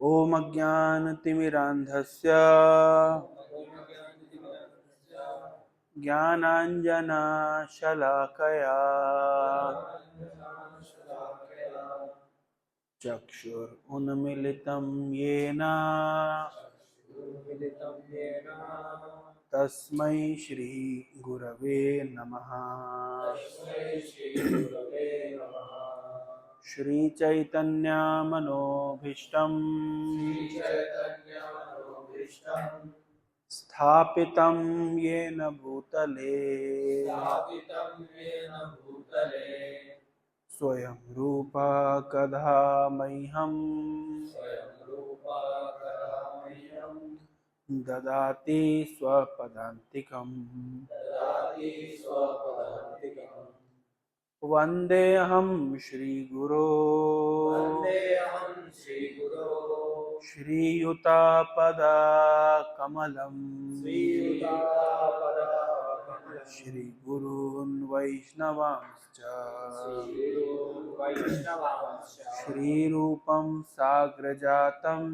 ॐ अज्ञानतिमिरान्धस्य ज्ञानाञ्जनशलाकया चक्षुरुन्मिलितं येन तस्मै श्रीगुरवे नमः। श्रीचैतन्यमनोभीष्टं स्थापितं येन भूतले स्वयं रूपा कदा मह्यं ददाति स्वपदान्तिकम्। वन्देऽहं श्रीगुरो श्रीयुतापदकमलम् श्रीगुरून् वैष्णवांश्च श्रीरूपं साग्रजातं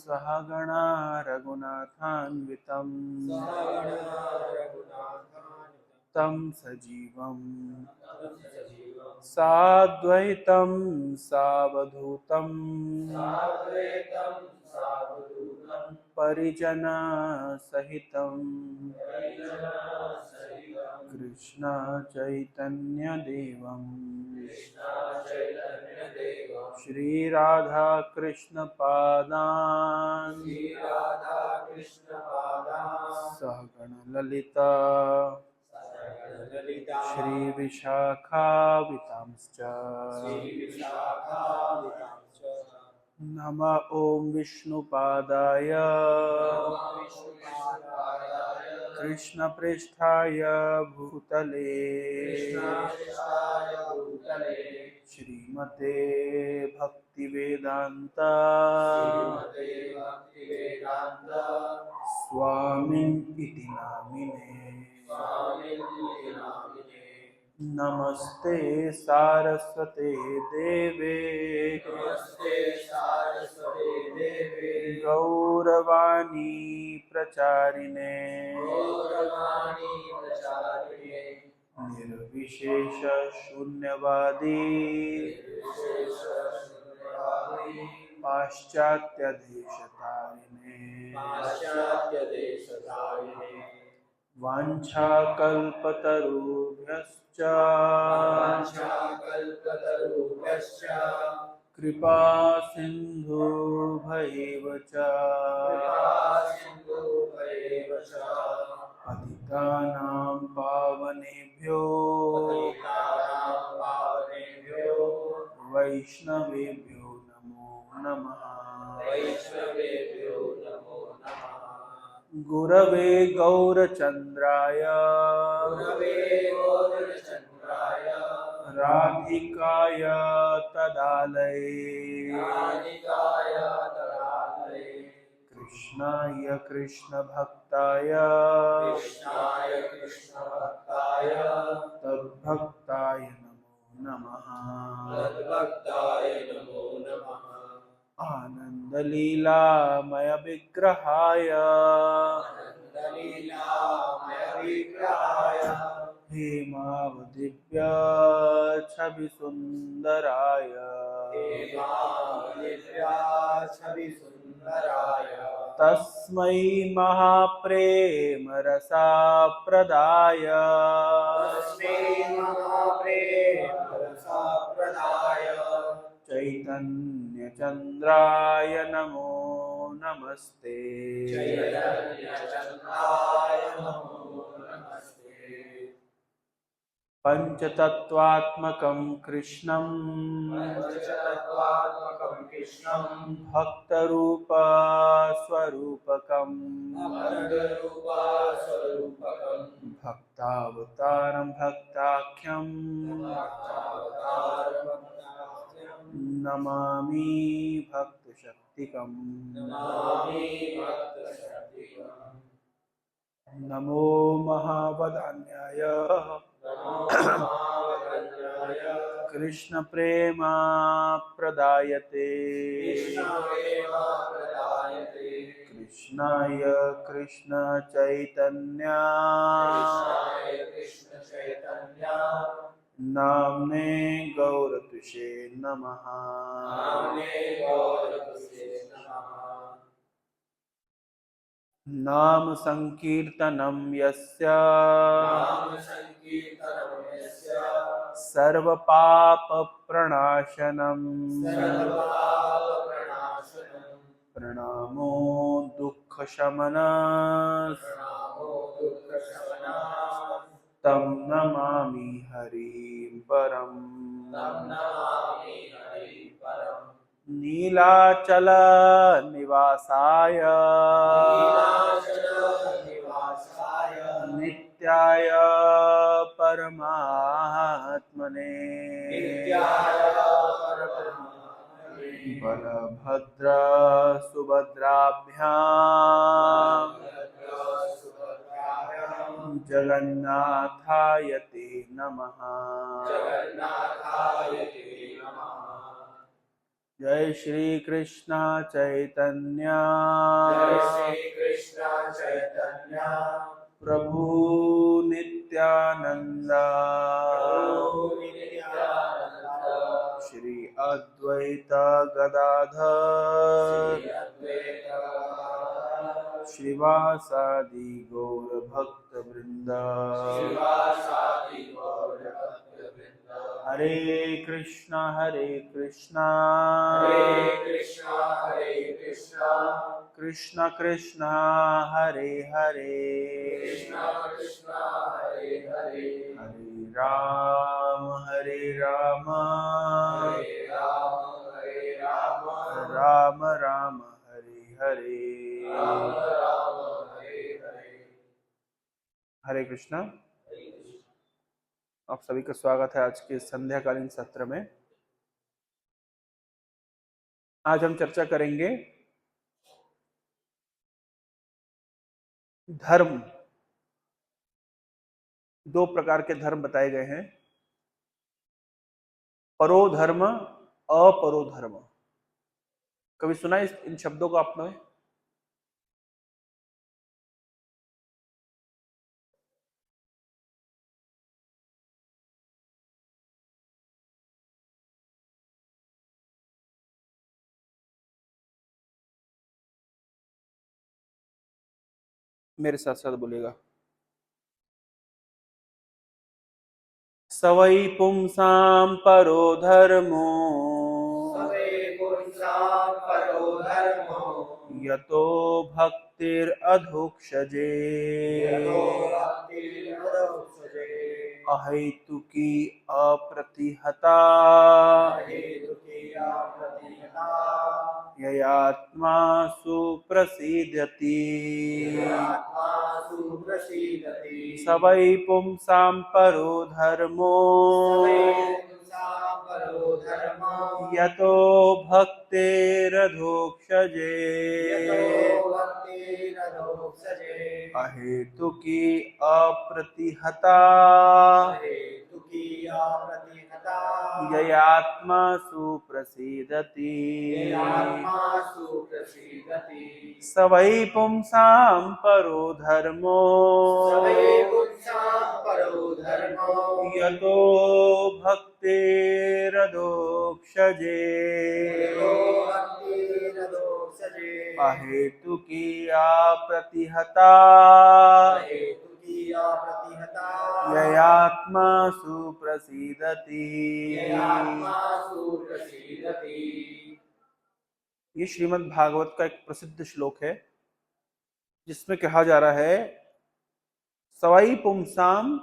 सहगणा रघुनाथान्वितं तं सजीवं साद्वैतं सावधूतं परिजनसहितं कृष्ण चैतन्यदेवं श्रीराधा कृष्ण पादान् सहगण ललिता श्रीविशाखावितांश्च नमः। ॐ विष्णुपादाय कृष्णप्रेष्ठाय भूतले श्रीमते भक्तिवेदांत स्वामिनिति नामिने। नमस्ते सारस्वते देवे गौरवाणी प्रचारिणे निर्विशेष शून्यवादी पाश्चात्य देशतारिणे वाञ्छाकल्पतरुभ्यश्च कृपा सिन्धुभ्येव च पतितानां पावनेभ्यो वैष्णवेभ्यो नमो नमः। गुरवे गौरचन्द्राय राधिकाय तदालये कृष्णाय कृष्णभक्ताय तद्भक्ताय नमो नमः। आनन्दलीलामय विग्रहाय हेमावदिव्य छविसुन्दराय तस्मै महाप्रेमरसाप्रदाय चैतन्यचन्द्राय नमो नमस्ते। पंचतत्वात्मकं कृष्णं भक्तरूप स्वरूपकं भक्तावतारं भक्ताख्यं नमामि भक्तशक्तिकं। नमो महावदान्याय कृष्ण प्रेमा प्रदायते कृष्णाय कृष्ण चैतन्या नाम्ने गौरतुषे नमः। नाम संकीर्तनं यस्य सर्वपाप प्रणाशनम् प्रणामो दुःखशमन तं नमामि हरिं परम्। नीलाचल निवासाय नित्याय परमात्मने बलभद्र सुभद्राभ्यां जगन्नाथाय ते नमः। जय श्री कृष्ण चैतन्य प्रभु नित्यानंद श्री अद्वैत गदाधर श्रीवासादि गौर भक्त वृंद। हरे कृष्णा कृष्ण कृष्ण हरे हरे हरे राम राम राम हरे हरे। हरे कृष्णा। आप सभी का स्वागत है आज के संध्याकालीन सत्र में। आज हम चर्चा करेंगे धर्म। दो प्रकार के धर्म बताए गए हैं, परो धर्म, अपरो धर्म। कभी सुना इन शब्दों को आपने? मेरे साथ साथ बोलेगा। सवै पुंसां परो धर्मो यतो भक्तिरधोक्षजे अहैतुकी अप्रतिहता ययात्मा सुप्रसीदति। स वै पुंसां परो धर्मो यतो भक्तिरधोक्षजे अहेतुकी अप्रतिहता ययात्मा सुप्रसीदति। स वै पुंसां परो धर्मो यतो भक्तिरधोक्षजे अहेतुकी अप्रतिहता ययात्मा सुप्रसीदति। ये श्रीमद् भागवत का एक प्रसिद्ध श्लोक है जिसमें कहा जा रहा है सवै पुंसां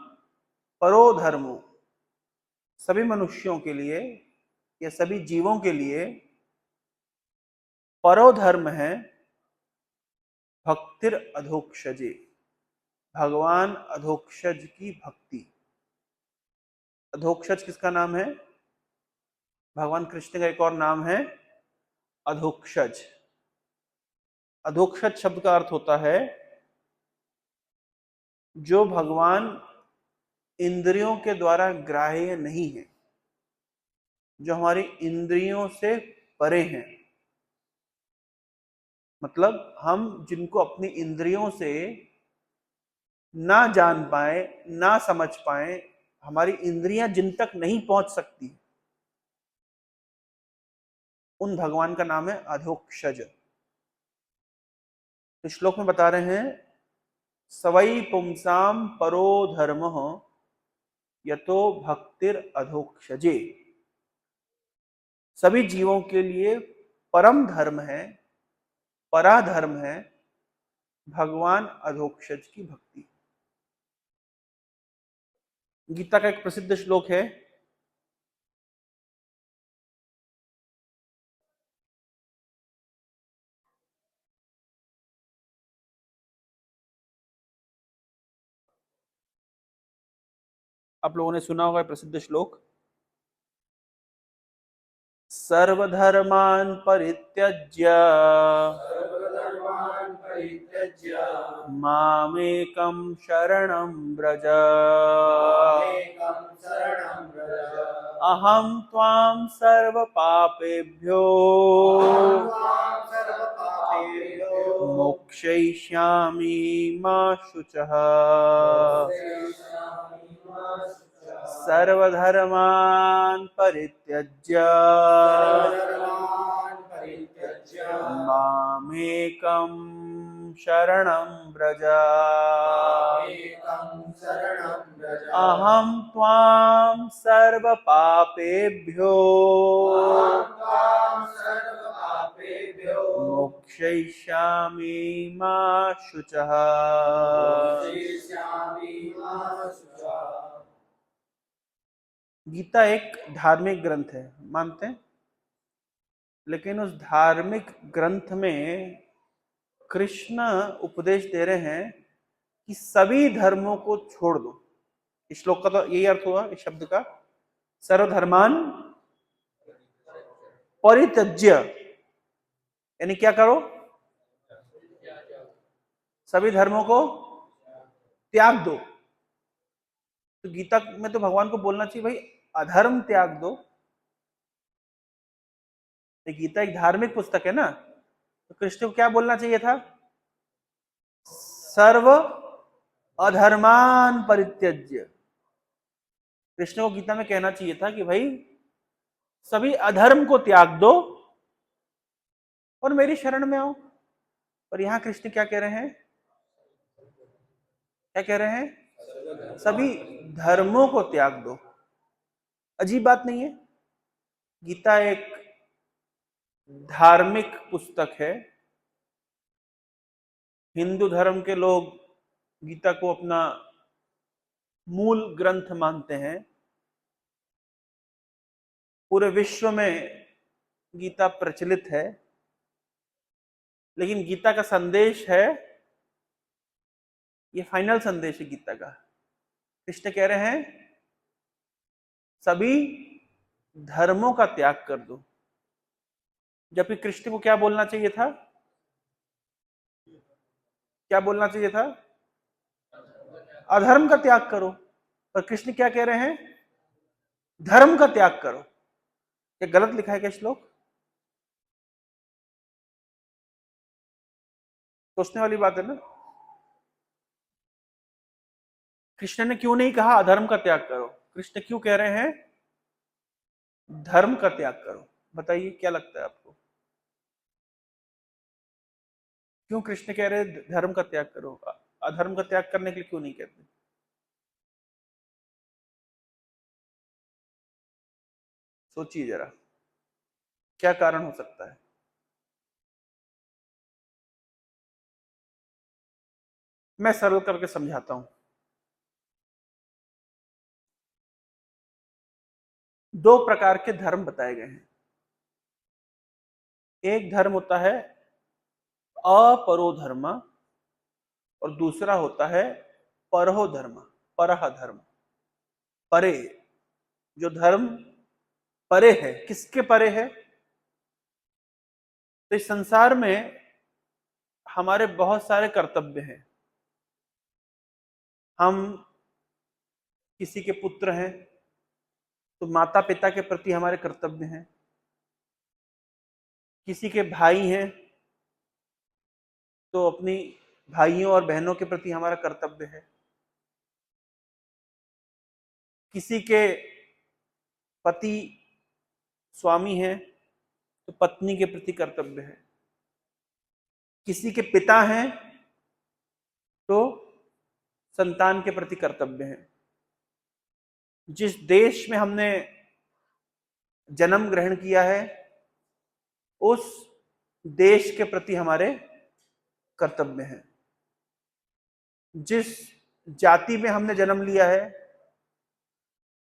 परो धर्मो। सभी मनुष्यों के लिए या सभी जीवों के लिए परो धर्म है भक्तिर अधोक्षजे, भगवान अधोक्षज की भक्ति। अधोक्षज किसका नाम है? भगवान कृष्ण का एक और नाम है अधोक्षज। अधोक्षज शब्द का अर्थ होता है जो भगवान इंद्रियों के द्वारा ग्राह्य नहीं है। जो हमारी इंद्रियों से परे हैं। मतलब हम जिनको अपनी इंद्रियों से ना जान पाए, ना समझ पाए, हमारी इंद्रियां जिन तक नहीं पहुंच सकती, उन भगवान का नाम है अधोक्षज। तो श्लोक में बता रहे हैं सवै पुंसाम परो धर्मः यतो भक्तिर अधोक्षजे। सभी जीवों के लिए परम धर्म है, पराधर्म है भगवान अधोक्षज की भक्ति। गीता का एक प्रसिद्ध श्लोक है, आप लोगों ने सुना होगा प्रसिद्ध श्लोक, सर्वधर्मान् परित्यज्य मामेकं शरणं व्रज अहं त्वां सर्वपापेभ्यो मोक्षयिष्यामि मा शुचः। सर्वधर्मान् परित्यज्य मामेकं शरणं व्रज अहं त्वां सर्वपापेभ्यो मोक्षयिष्यामि मा शुचः। गीता एक धार्मिक ग्रंथ है, मानते हैं, लेकिन उस धार्मिक ग्रंथ में कृष्ण उपदेश दे रहे हैं कि सभी धर्मों को छोड़ दो। इस श्लोक का तो यही अर्थ हुआ इस शब्द का, सर्वधर्मान परित्यज्य, यानी क्या करो, सभी धर्मों को त्याग दो। तो गीता में तो भगवान को बोलना चाहिए भाई अधर्म त्याग दो। तो गीता एक धार्मिक पुस्तक है ना, तो कृष्ण को क्या बोलना चाहिए था, सर्व अधर्मान परित्यज्य। कृष्ण को गीता में कहना चाहिए था कि भाई सभी अधर्म को त्याग दो और मेरी शरण में आओ। और यहां कृष्ण क्या कह रहे हैं, क्या कह रहे हैं, सभी धर्मों को त्याग दो। अजीब बात नहीं है? गीता एक धार्मिक पुस्तक है, हिंदू धर्म के लोग गीता को अपना मूल ग्रंथ मानते हैं, पूरे विश्व में गीता प्रचलित है, लेकिन गीता का संदेश है, ये फाइनल संदेश है गीता का। कृष्ण कह रहे हैं सभी धर्मों का त्याग कर दो, जबकि कृष्ण को क्या बोलना चाहिए था, क्या बोलना चाहिए था, अधर्म का त्याग करो। पर कृष्ण क्या कह रहे हैं, धर्म का त्याग करो। क्या गलत लिखा है क्या श्लोक? सोचने वाली बात है ना। कृष्ण ने क्यों नहीं कहा अधर्म का त्याग करो, कृष्ण क्यों कह रहे हैं धर्म का त्याग करो? बताइए क्या लगता है आपको, क्यों कृष्ण कह रहे हैं धर्म का त्याग करो, अधर्म का त्याग करने के लिए क्यों नहीं कहते? सोचिए जरा, क्या कारण हो सकता है? मैं सरल करके समझाता हूं। दो प्रकार के धर्म बताए गए हैं। एक धर्म होता है अपरो धर्म और दूसरा होता है परहो धर्म, परह धर्म, परे। जो धर्म परे है, किसके परे है? तो इस संसार में हमारे बहुत सारे कर्तव्य हैं। हम किसी के पुत्र हैं तो माता पिता के प्रति हमारे कर्तव्य हैं। किसी के भाई हैं तो अपनी भाइयों और बहनों के प्रति हमारा कर्तव्य है। किसी के पति स्वामी हैं तो पत्नी के प्रति कर्तव्य है। किसी के पिता हैं तो संतान के प्रति कर्तव्य है। जिस देश में हमने जन्म ग्रहण किया है उस देश के प्रति हमारे कर्तव्य हैं। जिस जाति में हमने जन्म लिया है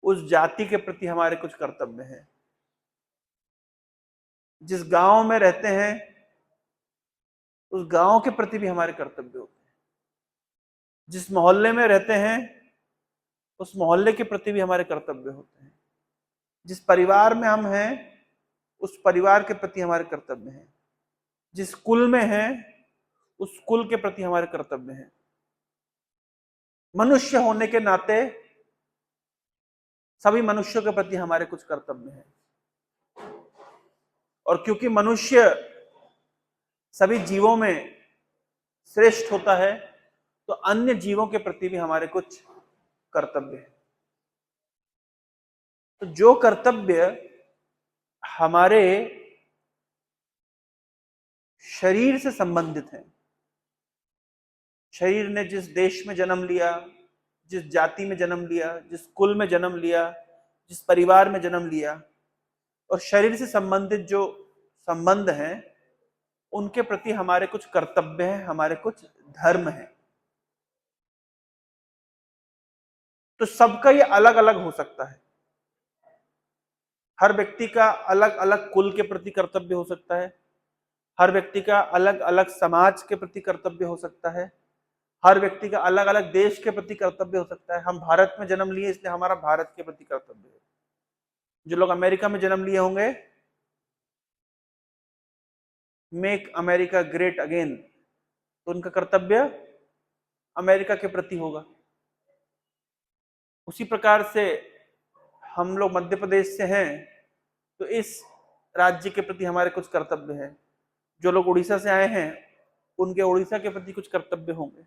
उस जाति के प्रति हमारे कुछ कर्तव्य हैं। जिस गांव में रहते हैं उस गांव के प्रति भी हमारे कर्तव्य होते हैं। जिस मोहल्ले में रहते हैं उस मोहल्ले के प्रति भी हमारे कर्तव्य होते हैं। जिस परिवार में हम हैं उस परिवार के प्रति हमारे कर्तव्य हैं। जिस कुल में हैं उस कुल के प्रति हमारे कर्तव्य हैं। मनुष्य होने के नाते सभी मनुष्यों के प्रति हमारे कुछ कर्तव्य हैं। और क्योंकि मनुष्य सभी जीवों में श्रेष्ठ होता है तो अन्य जीवों के प्रति भी हमारे कुछ कर्तव्य हैं। तो जो कर्तव्य हमारे शरीर से संबंधित हैं, शरीर ने जिस देश में जन्म लिया, जिस जाति में जन्म लिया, जिस कुल में जन्म लिया, जिस परिवार में जन्म लिया, और शरीर से संबंधित जो संबंध हैं उनके प्रति हमारे कुछ कर्तव्य हैं, हमारे कुछ धर्म हैं। तो सबका ये अलग अलग हो सकता है। हर व्यक्ति का अलग अलग कुल के प्रति कर्तव्य हो सकता है। हर व्यक्ति का अलग अलग समाज के प्रति कर्तव्य हो सकता है। हर व्यक्ति का अलग अलग देश के प्रति कर्तव्य हो सकता है। हम भारत में जन्म लिए इसलिए हमारा भारत के प्रति कर्तव्य है। जो लोग अमेरिका में जन्म लिए होंगे, मेक अमेरिका ग्रेट अगेन, तो उनका कर्तव्य अमेरिका के प्रति होगा। उसी प्रकार से हम लोग मध्य प्रदेश से हैं तो इस राज्य के प्रति हमारे कुछ कर्तव्य हैं। जो लोग उड़ीसा से आए हैं उनके उड़ीसा के प्रति कुछ कर्तव्य होंगे।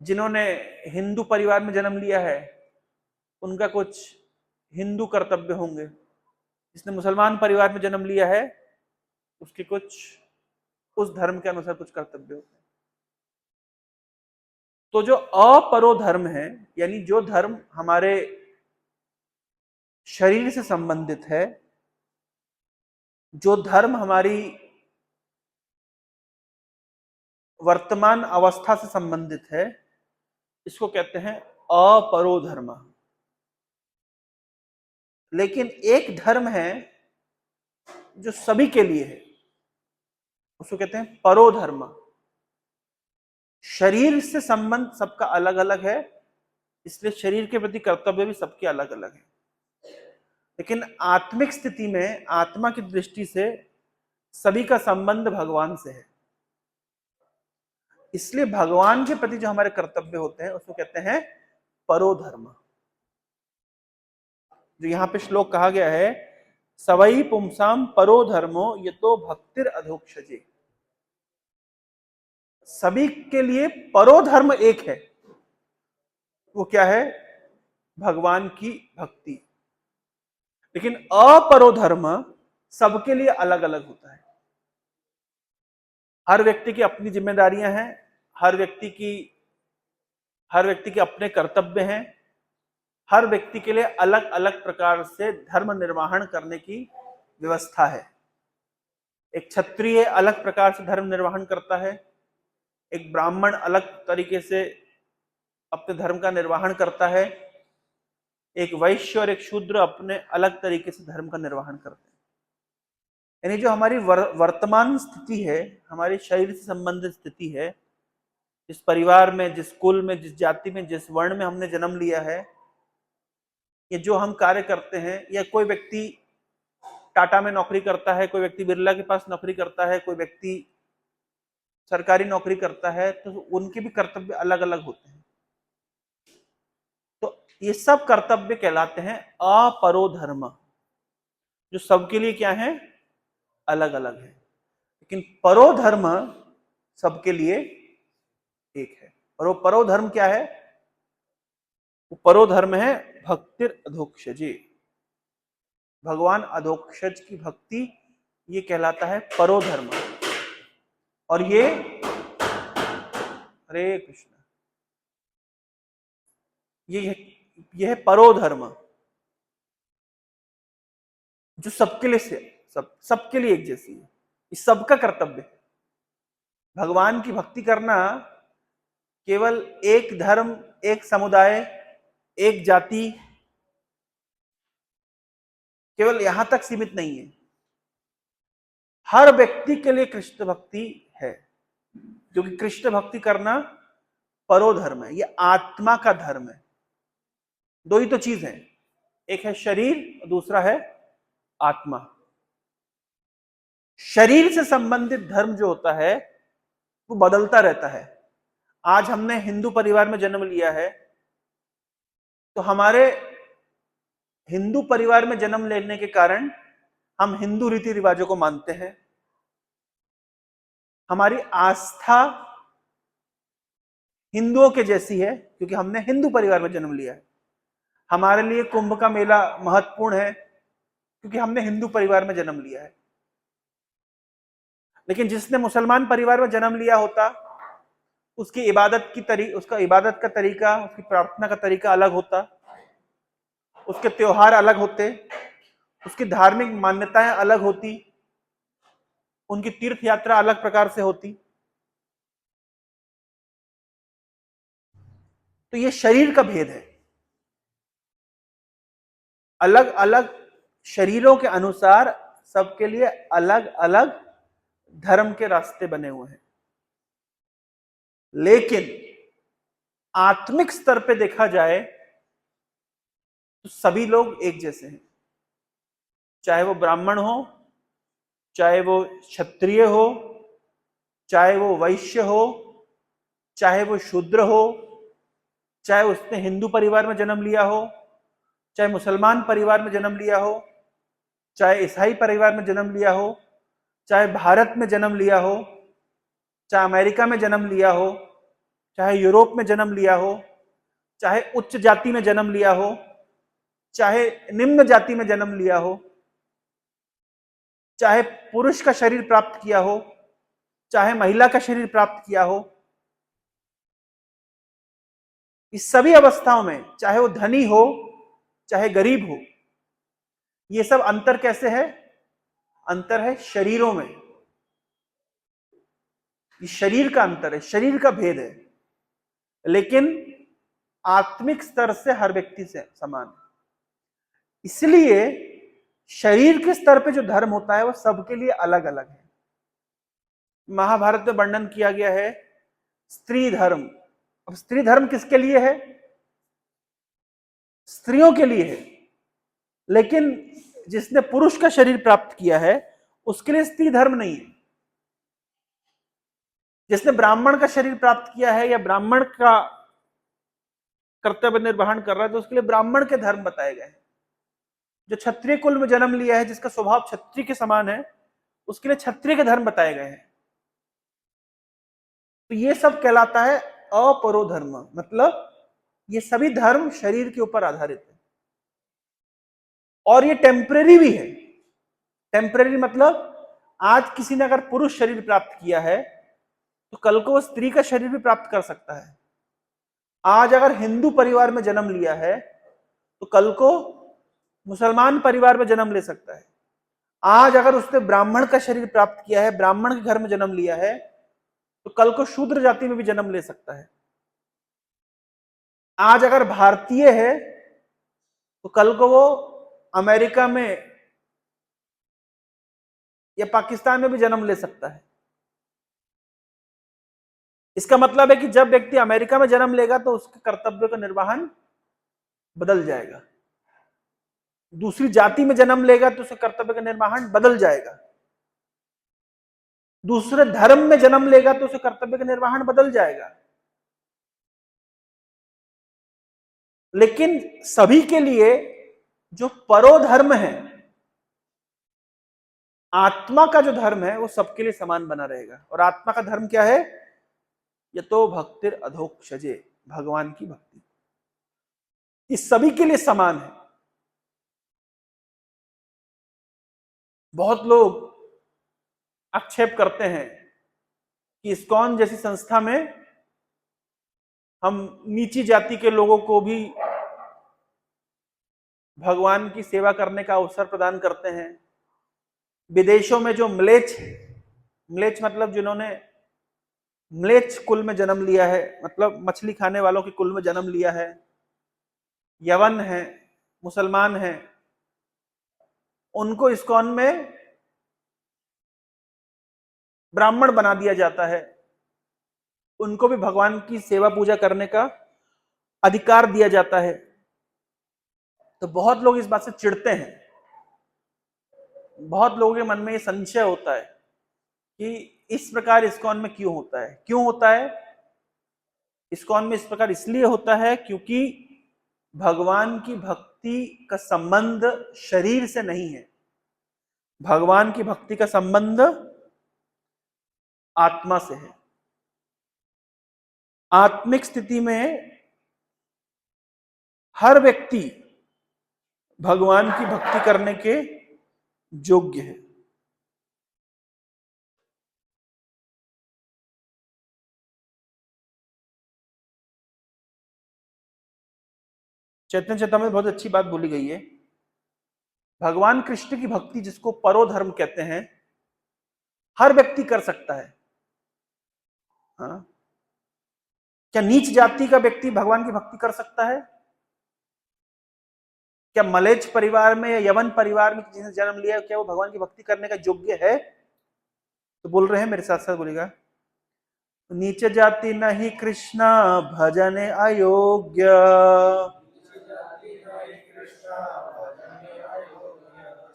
जिन्होंने हिंदू परिवार में जन्म लिया है उनका कुछ हिंदू कर्तव्य होंगे। जिसने मुसलमान परिवार में जन्म लिया है उसके कुछ उस धर्म के अनुसार कुछ कर्तव्य होते हैं। तो जो अपरो धर्म है, यानी जो धर्म हमारे शरीर से संबंधित है, जो धर्म हमारी वर्तमान अवस्था से संबंधित है, इसको कहते हैं अपरो धर्म। लेकिन एक धर्म है जो सभी के लिए है, उसको कहते हैं परो धर्म। शरीर से संबंध सबका अलग अलग है, इसलिए शरीर के प्रति कर्तव्य भी सबके अलग अलग है। लेकिन आत्मिक स्थिति में, आत्मा की दृष्टि से सभी का संबंध भगवान से है। इसलिए भगवान के प्रति जो हमारे कर्तव्य होते हैं उसको कहते हैं परो धर्म। जो यहां पे श्लोक कहा गया है, सवई पुंसाम परो धर्मो यतो भक्तिर अधोक्षजे। सभी के लिए परो धर्म एक है, वो क्या है? भगवान की भक्ति। लेकिन अपरो धर्म सबके लिए अलग अलग होता है। हर व्यक्ति की अपनी जिम्मेदारियां हैं, हर व्यक्ति के अपने कर्तव्य हैं। हर व्यक्ति के लिए अलग अलग प्रकार से धर्म निर्वहन करने की व्यवस्था है। एक क्षत्रिय अलग प्रकार से धर्म निर्वहन करता है, एक ब्राह्मण अलग तरीके से अपने धर्म का निर्वहन करता है, एक वैश्य और एक शूद्र अपने अलग तरीके से धर्म का निर्वहन करते हैं। यानी जो हमारी वर्तमान स्थिति है, हमारी शरीर से संबंधित स्थिति है, जिस परिवार में, जिस कुल में, जिस जाति में, जिस वर्ण में हमने जन्म लिया है, ये जो हम कार्य करते हैं, या कोई व्यक्ति टाटा में नौकरी करता है, कोई व्यक्ति बिरला के पास नौकरी करता है, कोई व्यक्ति सरकारी नौकरी करता है, तो उनके भी कर्तव्य अलग अलग होते हैं। तो ये सब कर्तव्य कहलाते हैं अपरो धर्म, जो सबके लिए क्या है, अलग अलग है, लेकिन परो धर्म सबके लिए एक है। और वो परो धर्म क्या है? वो परो धर्म है भक्तिर अधोक्षजी, भगवान अधोक्षज की भक्ति, ये कहलाता है परो धर्म। और ये, हरे कृष्ण, ये है परो धर्म, जो सबके लिए सबके लिए एक जैसी है, इस सबका कर्तव्य है। भगवान की भक्ति करना केवल एक धर्म, एक समुदाय, एक जाति, केवल यहां तक सीमित नहीं है। हर व्यक्ति के लिए कृष्ण भक्ति है, क्योंकि कृष्ण भक्ति करना परो धर्म है, ये आत्मा का धर्म है। दो ही तो चीज है, एक है शरीर और दूसरा है आत्मा। शरीर से संबंधित धर्म जो होता है वो बदलता रहता है। आज हमने हिंदू परिवार में जन्म लिया है, तो हमारे हिंदू परिवार में जन्म लेने के कारण हम हिंदू रीति रिवाजों को मानते हैं। हमारी आस्था हिंदुओं के जैसी है, क्योंकि हमने हिंदू परिवार में जन्म लिया है। हमारे लिए कुंभ का मेला महत्वपूर्ण है, क्योंकि हमने हिंदू परिवार में जन्म लिया है। लेकिन जिसने मुसलमान परिवार में जन्म लिया होता, उसकी उसका इबादत का तरीका, उसकी प्रार्थना का तरीका अलग होता, उसके त्योहार अलग होते, उसकी धार्मिक मान्यताएं अलग होती, उनकी तीर्थ यात्रा अलग प्रकार से होती। तो ये शरीर का भेद है। अलग अलग शरीरों के अनुसार सबके लिए अलग अलग धर्म के रास्ते बने हुए हैं। लेकिन आत्मिक स्तर पे देखा जाए तो सभी लोग एक जैसे हैं, चाहे वो ब्राह्मण हो, चाहे वो क्षत्रिय हो, चाहे वो वैश्य हो, चाहे वो शूद्र हो, चाहे उसने हिंदू परिवार में जन्म लिया हो, चाहे मुसलमान परिवार में जन्म लिया हो, चाहे ईसाई परिवार में जन्म लिया हो, चाहे भारत में जन्म लिया हो, चाहे अमेरिका में जन्म लिया हो, चाहे यूरोप में जन्म लिया हो, चाहे उच्च जाति में जन्म लिया हो, चाहे निम्न जाति में जन्म लिया हो, चाहे पुरुष का शरीर प्राप्त किया हो, चाहे महिला का शरीर प्राप्त किया हो, इस सभी अवस्थाओं में, चाहे वो धनी हो चाहे गरीब हो, ये सब अंतर कैसे है? अंतर है शरीरों में। ये शरीर का अंतर है, शरीर का भेद है, लेकिन आत्मिक स्तर से हर व्यक्ति से समान है। इसलिए शरीर के स्तर पे जो धर्म होता है वो सबके लिए अलग अलग है। महाभारत में वर्णन किया गया है स्त्री धर्म। अब स्त्री धर्म किसके लिए है? स्त्रियों के लिए है। लेकिन जिसने पुरुष का शरीर प्राप्त किया है उसके लिए स्त्री धर्म नहीं है। जिसने ब्राह्मण का शरीर प्राप्त किया है या ब्राह्मण का कर्तव्य निर्वहन कर रहा है तो उसके लिए ब्राह्मण के धर्म बताए गए हैं। जो क्षत्रिय कुल में जन्म लिया है, जिसका स्वभाव क्षत्रिय के समान है, उसके लिए क्षत्रिय के धर्म बताए गए हैं। तो ये सब कहलाता है अपरो धर्म, मतलब ये सभी धर्म शरीर के ऊपर आधारित है और ये टेम्परेरी भी है। टेम्परेरी मतलब आज किसी ने अगर पुरुष शरीर प्राप्त किया है तो कल को वो स्त्री का शरीर भी प्राप्त कर सकता है। आज अगर हिंदू परिवार में जन्म लिया है तो कल को मुसलमान परिवार में जन्म ले सकता है। आज अगर उसने ब्राह्मण का शरीर प्राप्त किया है, ब्राह्मण के घर में जन्म लिया है, तो कल को शूद्र जाति में भी जन्म ले सकता है। आज अगर भारतीय है तो कल को वो अमेरिका में या पाकिस्तान में भी जन्म ले सकता है। इसका मतलब है कि जब व्यक्ति अमेरिका में जन्म लेगा तो उसके कर्तव्य का निर्वहन बदल जाएगा। दूसरी जाति में जन्म लेगा तो उसके कर्तव्य का निर्वहन बदल जाएगा। दूसरे धर्म में जन्म लेगा तो उसके कर्तव्य का निर्वहन बदल जाएगा। लेकिन सभी के लिए जो परोधर्म है, आत्मा का जो धर्म है वो सबके लिए समान बना रहेगा। और आत्मा का धर्म क्या है? यतो भक्तिर अधोक्षजे, भगवान की भक्ति। इस सभी के लिए समान है। बहुत लोग आक्षेप करते हैं कि इस्कॉन जैसी संस्था में हम नीची जाति के लोगों को भी भगवान की सेवा करने का अवसर प्रदान करते हैं। विदेशों में जो म्लेच्छ, म्लेच्छ मतलब जिन्होंने म्लेच्छ कुल में जन्म लिया है, मतलब मछली खाने वालों के कुल में जन्म लिया है, यवन है, मुसलमान है, उनको इस्कॉन में ब्राह्मण बना दिया जाता है। उनको भी भगवान की सेवा पूजा करने का अधिकार दिया जाता है। तो बहुत लोग इस बात से चिढ़ते हैं। बहुत लोगों के मन में ये संशय होता है कि इस प्रकार इस्कॉन में क्यों होता है। क्यों होता है इस्कॉन में? इस प्रकार इसलिए होता है क्योंकि भगवान की भक्ति का संबंध शरीर से नहीं है। भगवान की भक्ति का संबंध आत्मा से है। आत्मिक स्थिति में हर व्यक्ति भगवान की भक्ति करने के योग्य है। चैतन्य चेतना में बहुत अच्छी बात बोली गई है। भगवान कृष्ण की भक्ति, जिसको परोधर्म कहते हैं, हर व्यक्ति कर सकता है। हाँ? क्या नीच जाति का व्यक्ति भगवान की भक्ति कर सकता है? क्या मलेच्छ परिवार में या यवन परिवार में जिसने जन्म लिया, क्या वो भगवान की भक्ति करने का योग्य है? तो बोल रहे हैं, मेरे साथ साथ बोलेगा, नीच जाति नहीं कृष्ण भजन अयोग्य,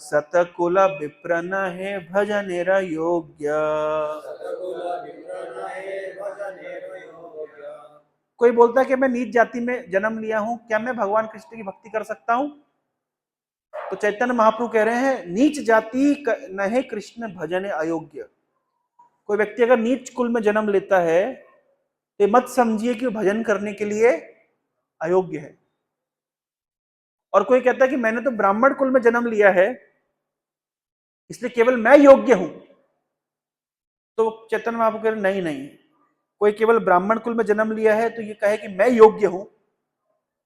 सतकुल विप्र नहे भजन योग्य। कोई बोलता है कि मैं नीच जाति में जन्म लिया हूं, क्या मैं भगवान कृष्ण की भक्ति कर सकता हूं? तो चैतन्य महाप्रभु कह रहे हैं, नीच जाति नहे कृष्ण भजन अयोग्य। कोई व्यक्ति अगर नीच कुल में जन्म लेता है तो मत समझिए कि वो भजन करने के लिए अयोग्य है। और कोई कहता है कि मैंने तो ब्राह्मण कुल में जन्म लिया है, इसलिए केवल मैं योग्य हूं। तो चैतन्य महाप्रभु कह रहे नहीं नहीं, कोई केवल ब्राह्मण कुल में जन्म लिया है तो ये कहे कि मैं योग्य हूं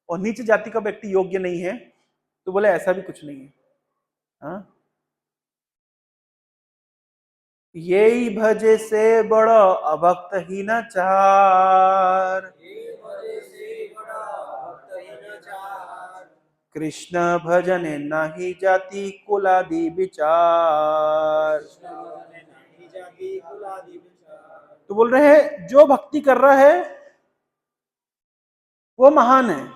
और नीच जाति का व्यक्ति योग्य नहीं है, तो बोले ऐसा भी कुछ नहीं है। हाँ? ये भजे से बड़ा अभक्त ही न चार, कृष्ण भजन नहीं जाति कुलादि विचार। तो बोल रहे हैं, जो भक्ति कर रहा है वो महान है,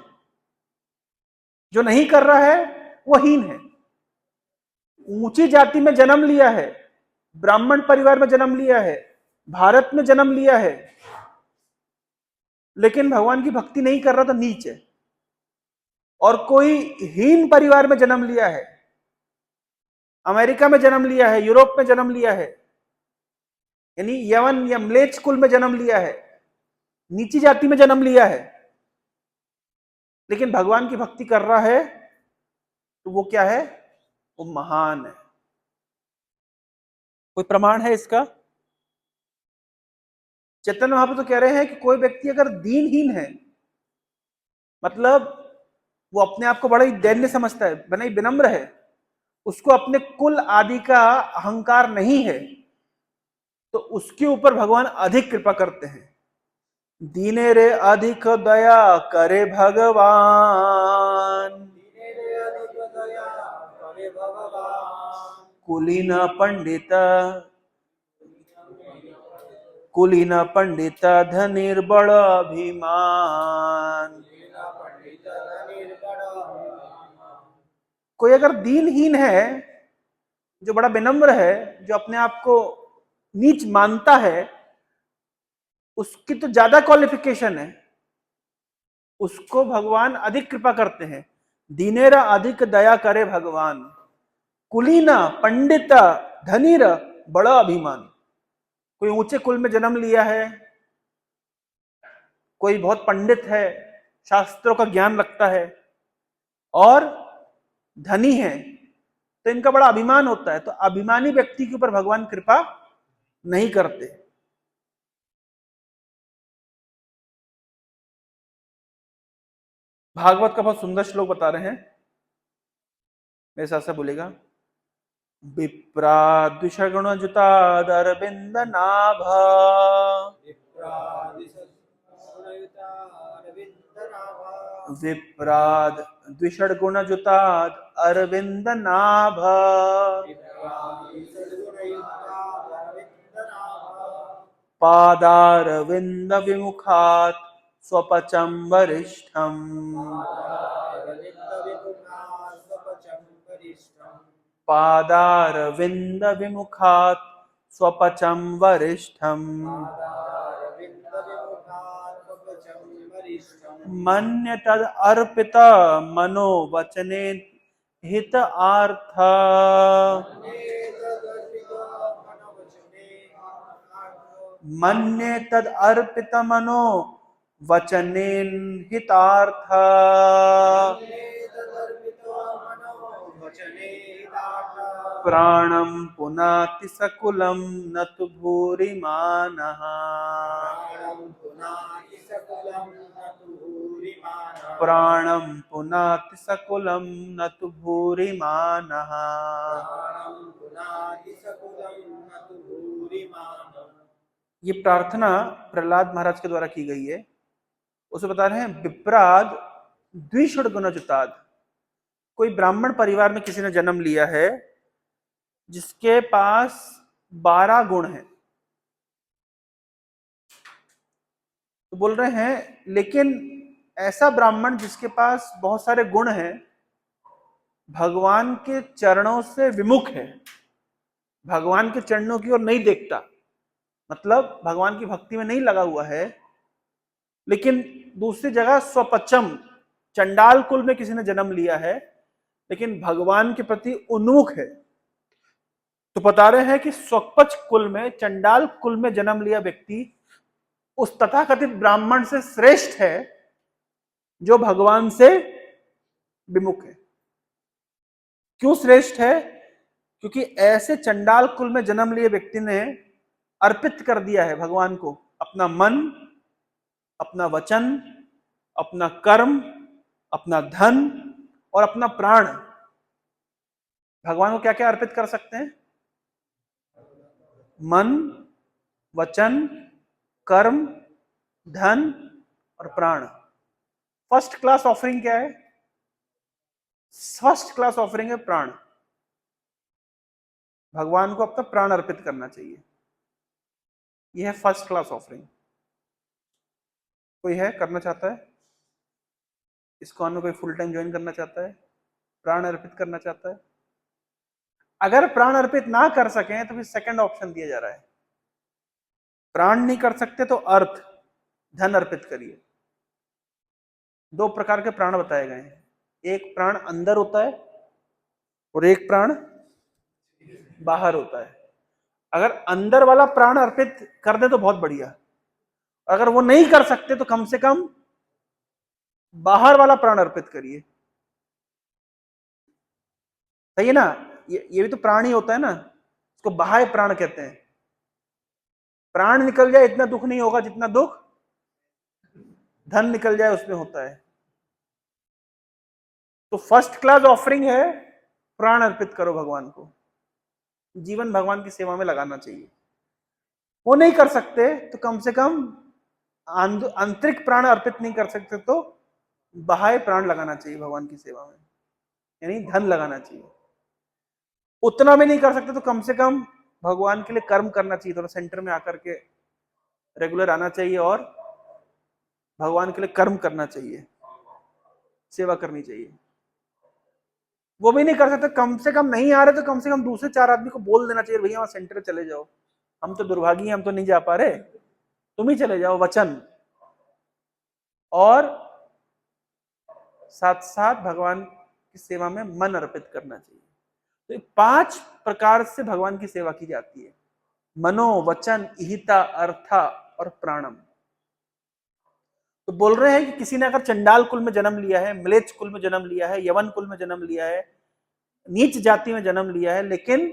जो नहीं कर रहा है वो हीन है। ऊंची जाति में जन्म लिया है, ब्राह्मण परिवार में जन्म लिया है, भारत में जन्म लिया है, लेकिन भगवान की भक्ति नहीं कर रहा तो नीच है। और कोई हीन परिवार में जन्म लिया है, अमेरिका में जन्म लिया है, यूरोप में जन्म लिया है, यानी यवन या म्लेच्छ कुल में जन्म लिया है, नीची जाति में जन्म लिया है, लेकिन भगवान की भक्ति कर रहा है, तो वो क्या है? वो महान है। कोई प्रमाण है इसका? चैतन्य महाप्रभु तो कह रहे हैं कि कोई व्यक्ति अगर दीनहीन है, मतलब वो अपने आप को बड़ा ही दैन्य समझता है, बड़ा ही विनम्र है, उसको अपने कुल आदि का अहंकार नहीं है, तो उसके ऊपर भगवान अधिक कृपा करते हैं। दीने रे अधिक दया करे भगवान, कुलीन पंडित, कुलीन पंडित धनिर बड़ अभिमान। कोई अगर दीनहीन है, जो बड़ा विनम्र है, जो अपने आप को नीच मानता है, उसकी तो ज्यादा क्वालिफिकेशन है उसको भगवान अधिक कृपा करते हैं। दीनेरा अधिक दया करे भगवान, कुलीना पंडित धनीर बड़ा अभिमान। कोई ऊंचे कुल में जन्म लिया है, कोई बहुत पंडित है, शास्त्रों का ज्ञान रखता है और धनी है, तो इनका बड़ा अभिमान होता है। तो अभिमानी व्यक्ति के ऊपर भगवान कृपा नहीं करते। भागवत का बहुत सुंदर श्लोक बता रहे हैं, मेरे साथ से बोलेगा। विप्राद्विषगुणजुतादरविन्द नाभ, विप्राद द्विषड्गुणजुताद अरविंद नाभ, पादारविंद विमुखात् स्वपचम वरिष्ठम, पादारविंद विमुखात् स्वपचम वरिष्ठम, मन्य तद अर्पित मनो वचने हित आर्थ, मन्ये तद अर्पित मनो वचनेन हितार्थ, प्राणं पुनाति सकुलं न तु भूरिमानः, प्राणं पुनाति सकुलं न तु भूरिमानः। ये प्रार्थना प्रहलाद महाराज के द्वारा की गई है। उसे बता रहे हैं विप्राद द्विषड्गुणजुताद। कोई ब्राह्मण परिवार में किसी ने जन्म लिया है जिसके पास 12 गुण हैं, तो बोल रहे हैं लेकिन ऐसा ब्राह्मण जिसके पास बहुत सारे गुण हैं, भगवान के चरणों से विमुख है, भगवान के चरणों की ओर नहीं देखता, मतलब भगवान की भक्ति में नहीं लगा हुआ है, लेकिन दूसरी जगह स्वपचम चंडाल कुल में किसी ने जन्म लिया है लेकिन भगवान के प्रति उन्मुख है, तो बता रहे हैं कि स्वपच कुल में चंडाल कुल में जन्म लिया व्यक्ति उस तथाकथित ब्राह्मण से श्रेष्ठ है जो भगवान से विमुख है। क्यों श्रेष्ठ है? क्योंकि ऐसे चंडाल कुल में जन्म लिए व्यक्ति ने अर्पित कर दिया है भगवान को अपना मन, अपना वचन, अपना कर्म, अपना धन और अपना प्राण। भगवान को क्या क्या अर्पित कर सकते हैं? मन, वचन, कर्म, धन और प्राण। फर्स्ट क्लास ऑफरिंग क्या है? फर्स्ट क्लास ऑफरिंग है प्राण। भगवान को अपना प्राण अर्पित करना चाहिए, यह है फर्स्ट क्लास ऑफरिंग। कोई है करना चाहता है इस्कॉन में? कोई फुल टाइम ज्वाइन करना चाहता है, प्राण अर्पित करना चाहता है? अगर प्राण अर्पित ना कर सकें तो फिर सेकंड ऑप्शन दिया जा रहा है, प्राण नहीं कर सकते तो अर्थ धन अर्पित करिए। 2 प्रकार के प्राण बताए गए हैं, एक प्राण अंदर होता है और एक प्राण बाहर होता है। अगर अंदर वाला प्राण अर्पित कर दे तो बहुत बढ़िया, अगर वो नहीं कर सकते तो कम से कम बाहर वाला प्राण अर्पित करिए। सही है ना? ये भी तो प्राण ही होता है ना, इसको बाह्य प्राण कहते हैं। प्राण निकल जाए इतना दुख नहीं होगा जितना दुख धन निकल जाए उसमें होता है। तो फर्स्ट क्लास ऑफरिंग है प्राण अर्पित करो भगवान को, जीवन भगवान की सेवा में लगाना चाहिए। वो नहीं कर सकते तो कम से कम आंतरिक प्राण अर्पित नहीं कर सकते तो बाह्य प्राण लगाना चाहिए भगवान की सेवा में, यानी धन लगाना चाहिए। उतना भी नहीं कर सकते तो कम से कम भगवान के लिए कर्म करना चाहिए, थोड़ा सेंटर में आकर के रेगुलर आना चाहिए और भगवान के लिए कर्म करना चाहिए, सेवा करनी चाहिए। वो भी नहीं कर सकते, कम से कम नहीं आ रहे तो कम से कम दूसरे 4 आदमी को बोल देना चाहिए, भैया वहां सेंटर चले जाओ, हम तो दुर्भागी हैं, हम तो नहीं जा पा रहे, तुम ही चले जाओ। वचन और साथ साथ भगवान की सेवा में मन अर्पित करना चाहिए। तो 5 प्रकार से भगवान की सेवा की जाती है, मनो वचन इहिता अर्था और प्राणम। तो बोल रहे हैं कि किसी ने अगर चंडाल कुल में जन्म लिया है, म्लेच्छ कुल में जन्म लिया है, यवन कुल में जन्म लिया है, नीच जाति में जन्म लिया है, लेकिन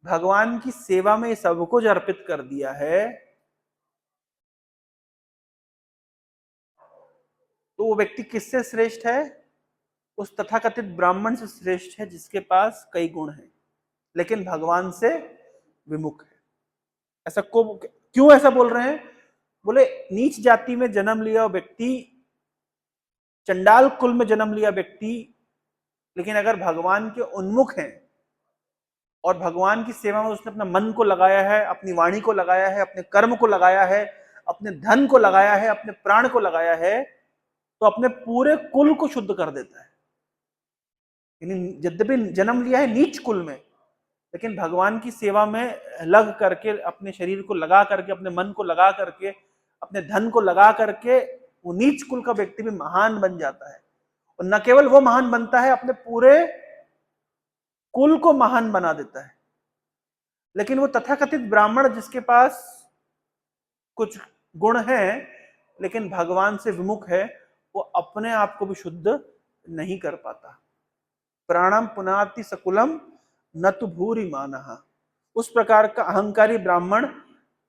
भगवान की सेवा में सब कुछ अर्पित कर दिया है, तो वो व्यक्ति किससे श्रेष्ठ है? उस तथाकथित ब्राह्मण से श्रेष्ठ है जिसके पास कई गुण हैं लेकिन भगवान से विमुख है। ऐसा को क्यों ऐसा बोल रहे हैं? बोले नीच जाति में जन्म लिया व्यक्ति, चंडाल कुल में जन्म लिया व्यक्ति, लेकिन अगर भगवान के उन्मुख हैं और भगवान की सेवा में उसने अपना मन को लगाया है, अपनी वाणी को लगाया है, अपने कर्म को लगाया है, अपने धन को लगाया है, अपने प्राण को लगाया है, तो अपने पूरे कुल को शुद्ध कर देता है। यद्यपि जन्म लिया है नीच कुल में, लेकिन भगवान की सेवा में लग करके, अपने शरीर को लगा करके, अपने मन को लगा करके, अपने धन को लगा करके वो नीच कुल का व्यक्ति भी महान बन जाता है। और न केवल वो महान बनता है, अपने पूरे कुल को महान बना देता है। लेकिन वो तथाकथित ब्राह्मण जिसके पास कुछ गुण हैं लेकिन भगवान से विमुख है, वो अपने आप को भी शुद्ध नहीं कर पाता। प्राणम पुनाति सकुलम न तो भूरि मानः। उस प्रकार का अहंकारी ब्राह्मण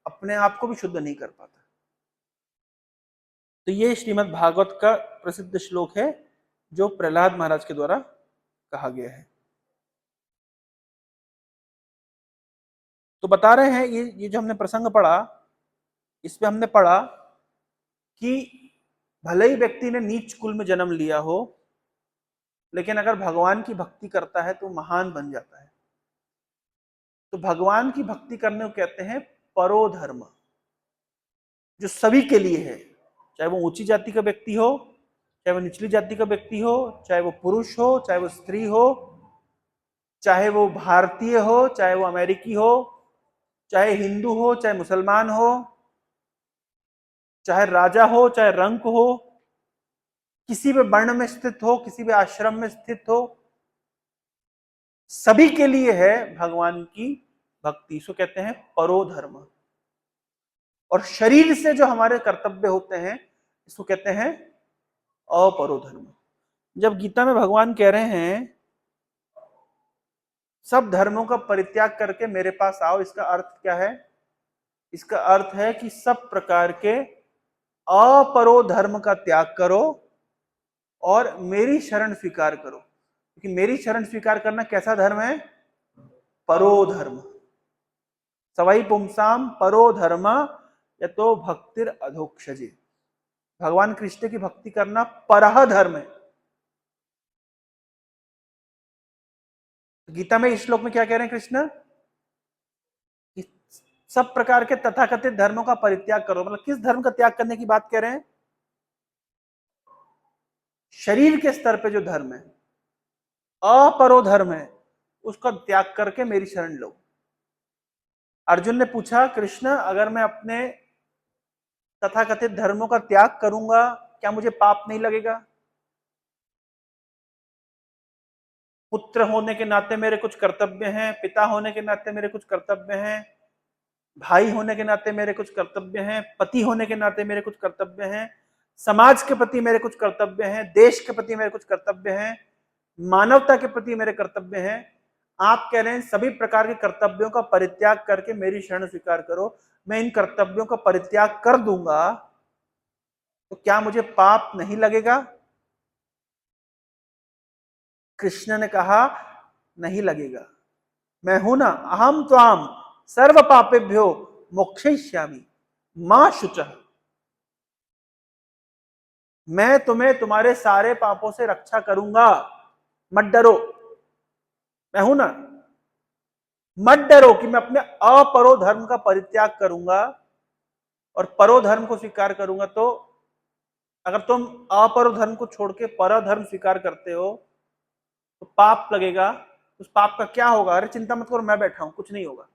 अपने आप को भी शुद्ध नहीं कर पाता। तो ये श्रीमद् भागवत का प्रसिद्ध श्लोक है जो प्रहलाद महाराज के द्वारा कहा गया है। तो बता रहे हैं ये जो हमने प्रसंग पढ़ा, इसमें हमने पढ़ा कि भले ही व्यक्ति ने नीच कुल में जन्म लिया हो, लेकिन अगर भगवान की भक्ति करता है तो महान बन जाता है। तो भगवान की भक्ति करने को कहते हैं परोधर्म, जो सभी के लिए है, चाहे वो ऊंची जाति का व्यक्ति हो, चाहे वो निचली जाति का व्यक्ति हो, चाहे वो पुरुष हो, चाहे वो स्त्री हो, चाहे वो भारतीय हो, चाहे वो अमेरिकी हो, चाहे हिंदू हो, चाहे मुसलमान हो, चाहे राजा हो, चाहे रंक हो, किसी भी वर्ण में स्थित हो, किसी भी आश्रम में स्थित हो, सभी के लिए है भगवान की भक्ति। इसको कहते हैं परोधर्म। और शरीर से जो हमारे कर्तव्य होते हैं इसको कहते हैं अपरोधर्म। जब गीता में भगवान कह रहे हैं सब धर्मों का परित्याग करके मेरे पास आओ, इसका अर्थ क्या है? इसका अर्थ है कि सब प्रकार के अपरो धर्म का त्याग करो और मेरी शरण स्वीकार करो। क्योंकि मेरी शरण स्वीकार करना कैसा धर्म है? परो धर्म। सवई पुंसाम परो धर्म यतो भक्तिर अधोक्षजे। भगवान कृष्ण की भक्ति करना परह धर्म है। गीता में इस श्लोक में क्या कह रहे हैं कृष्ण? कि सब प्रकार के तथाकथित धर्मों का परित्याग करो। मतलब किस धर्म का त्याग करने की बात कह रहे हैं? शरीर के स्तर पे जो धर्म है, अपरो धर्म है, उसका त्याग करके मेरी शरण लो। अर्जुन ने पूछा कृष्ण, अगर मैं अपने तथाकथित धर्मों का त्याग करूंगा क्या मुझे पाप नहीं लगेगा? पुत्र होने के नाते मेरे कुछ कर्तव्य हैं, पिता होने के नाते मेरे कुछ कर्तव्य हैं, भाई होने के नाते मेरे कुछ कर्तव्य हैं, पति होने के नाते मेरे कुछ कर्तव्य हैं, समाज के प्रति मेरे कुछ कर्तव्य हैं, देश के प्रति मेरे कुछ कर्तव्य हैं, मानवता के प्रति मेरे कर्तव्य हैं। आप कह रहे हैं सभी प्रकार के कर्तव्यों का परित्याग करके मेरी शरण स्वीकार करो। मैं इन कर्तव्यों का परित्याग कर दूंगा तो क्या मुझे पाप नहीं लगेगा? कृष्ण ने कहा नहीं लगेगा। मैं हूं ना, अहम त्वाम सर्व पापेभ्यो मोक्षयिष्यामि मां शुचः। मैं तुम्हें तुम्हारे सारे पापों से रक्षा करूंगा, मत डरो। मैं हूं ना, मत डरो कि मैं अपने अपरो धर्म का परित्याग करूंगा और परो धर्म को स्वीकार करूंगा। तो अगर तुम अपरो धर्म को छोड़ के पर धर्म स्वीकार करते हो तो पाप लगेगा। उस पाप का क्या होगा? अरे चिंता मत करो, मैं बैठा हूं, कुछ नहीं होगा।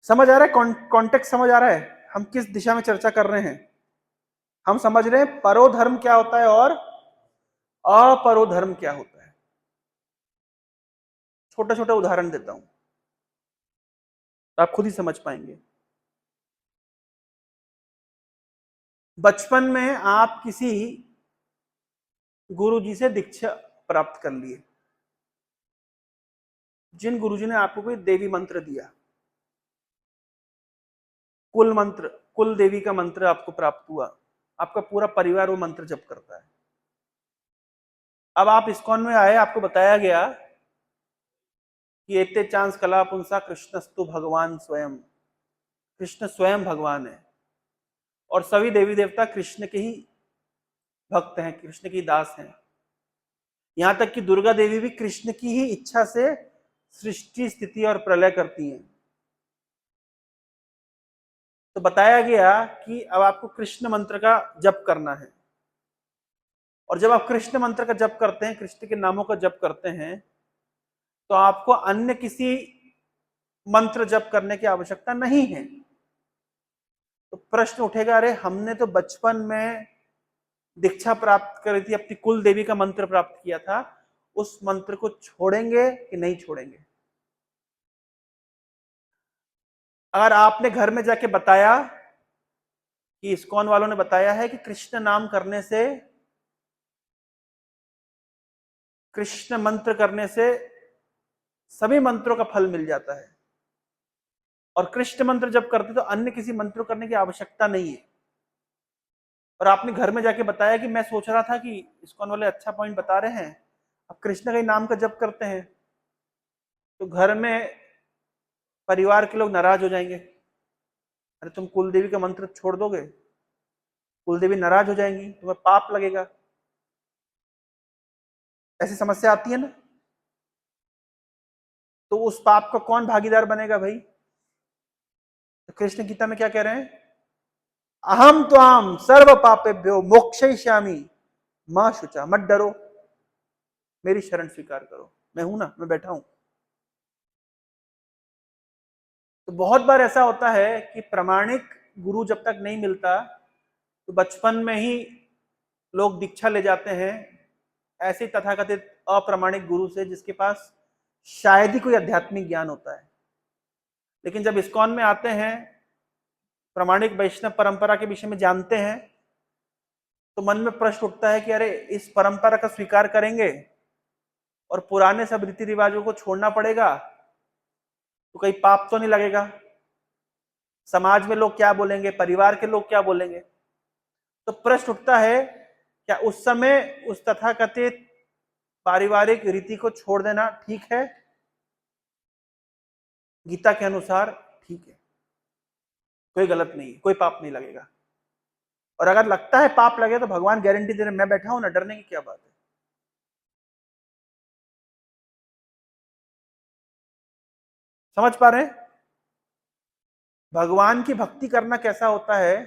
समझ आ रहा है? कॉन्टेक्स्ट समझ आ रहा है? हम किस दिशा में चर्चा कर रहे हैं? हम समझ रहे हैं परोधर्म क्या होता है और अपरोधर्म क्या होता है। छोटा छोटा उदाहरण देता हूं तो आप खुद ही समझ पाएंगे। बचपन में आप किसी गुरुजी से दीक्षा प्राप्त कर लिए, जिन गुरुजी ने आपको कोई देवी मंत्र दिया, कुल मंत्र, कुल देवी का मंत्र आपको प्राप्त हुआ, आपका पूरा परिवार वो मंत्र जप करता है। अब आप इस्कॉन में आए, आपको बताया गया कि एते चांस कला पुंसा कृष्णस्तु भगवान स्वयं, कृष्ण स्वयं भगवान है और सभी देवी देवता कृष्ण के ही भक्त हैं, कृष्ण की दास हैं। यहां तक कि दुर्गा देवी भी कृष्ण की ही इच्छा से सृष्टि, स्थिति और प्रलय करती हैं। तो बताया गया कि अब आपको कृष्ण मंत्र का जप करना है, और जब आप कृष्ण मंत्र का जप करते हैं, कृष्ण के नामों का जप करते हैं, तो आपको अन्य किसी मंत्र जप करने की आवश्यकता नहीं है। तो प्रश्न उठेगा, अरे हमने तो बचपन में दीक्षा प्राप्त करी थी, अपनी कुल देवी का मंत्र प्राप्त किया था, उस मंत्र को छोड़ेंगे कि नहीं छोड़ेंगे? अगर आपने घर में जाके बताया कि इस्कॉन वालों ने बताया है कि कृष्ण नाम करने से, कृष्ण मंत्र करने से सभी मंत्रों का फल मिल जाता है, और कृष्ण मंत्र जब करते तो अन्य किसी मंत्र करने की आवश्यकता नहीं है, और आपने घर में जाके बताया कि मैं सोच रहा था कि इस्कॉन वाले अच्छा पॉइंट बता रहे हैं, अब कृष्ण के नाम का जप करते हैं, तो घर में परिवार के लोग नाराज हो जाएंगे, अरे तुम कुलदेवी का मंत्र छोड़ दोगे, कुलदेवी नाराज हो जाएंगी, तुम्हें पाप लगेगा। ऐसी समस्या आती है ना? तो उस पाप का कौन भागीदार बनेगा भाई? तो कृष्ण गीता में क्या कह रहे हैं? अहम त्वाम सर्व पापेभ्यो मोक्षयिष्यामि मां शुचा, मत डरो, मेरी शरण स्वीकार करो, मैं हूं ना, मैं बैठा हूं। तो बहुत बार ऐसा होता है कि प्रामाणिक गुरु जब तक नहीं मिलता, तो बचपन में ही लोग दीक्षा ले जाते हैं ऐसे तथाकथित अप्रामाणिक गुरु से, जिसके पास शायद ही कोई आध्यात्मिक ज्ञान होता है। लेकिन जब इस्कॉन में आते हैं, प्रामाणिक वैष्णव परंपरा के विषय में जानते हैं, तो मन में प्रश्न उठता है कि अरे इस परंपरा का स्वीकार करेंगे और पुराने सब रीति रिवाजों को छोड़ना पड़ेगा, तो कहीं पाप तो नहीं लगेगा? समाज में लोग क्या बोलेंगे, परिवार के लोग क्या बोलेंगे? तो प्रश्न उठता है, क्या उस समय उस तथाकथित पारिवारिक रीति को छोड़ देना ठीक है? गीता के अनुसार ठीक है, कोई गलत नहीं, कोई पाप नहीं लगेगा। और अगर लगता है पाप लगे तो भगवान गारंटी दे रहे, मैं बैठा हूं ना, डरने की क्या बात है? समझ पा रहे हैं भगवान की भक्ति करना कैसा होता है?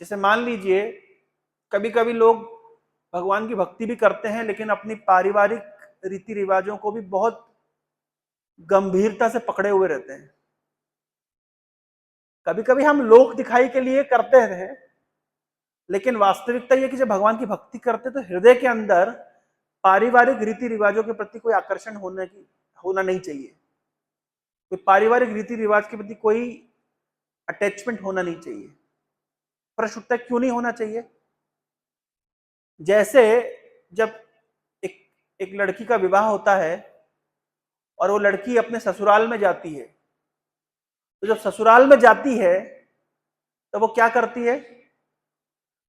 जैसे मान लीजिए कभी कभी लोग भगवान की भक्ति भी करते हैं, लेकिन अपनी पारिवारिक रीति रिवाजों को भी बहुत गंभीरता से पकड़े हुए रहते हैं। कभी कभी हम लोक दिखाई के लिए करते हैं, लेकिन वास्तविकता यह कि जब भगवान की भक्ति करते तो हृदय के अंदर पारिवारिक रीति रिवाजों के प्रति कोई आकर्षण होना नहीं चाहिए, कोई पारिवारिक रीति रिवाज के प्रति कोई अटैचमेंट होना नहीं चाहिए। प्रश्न उठता है क्यों नहीं होना चाहिए? जैसे जब एक एक लड़की का विवाह होता है और वो लड़की अपने ससुराल में जाती है, तो जब ससुराल में जाती है तो वो क्या करती है?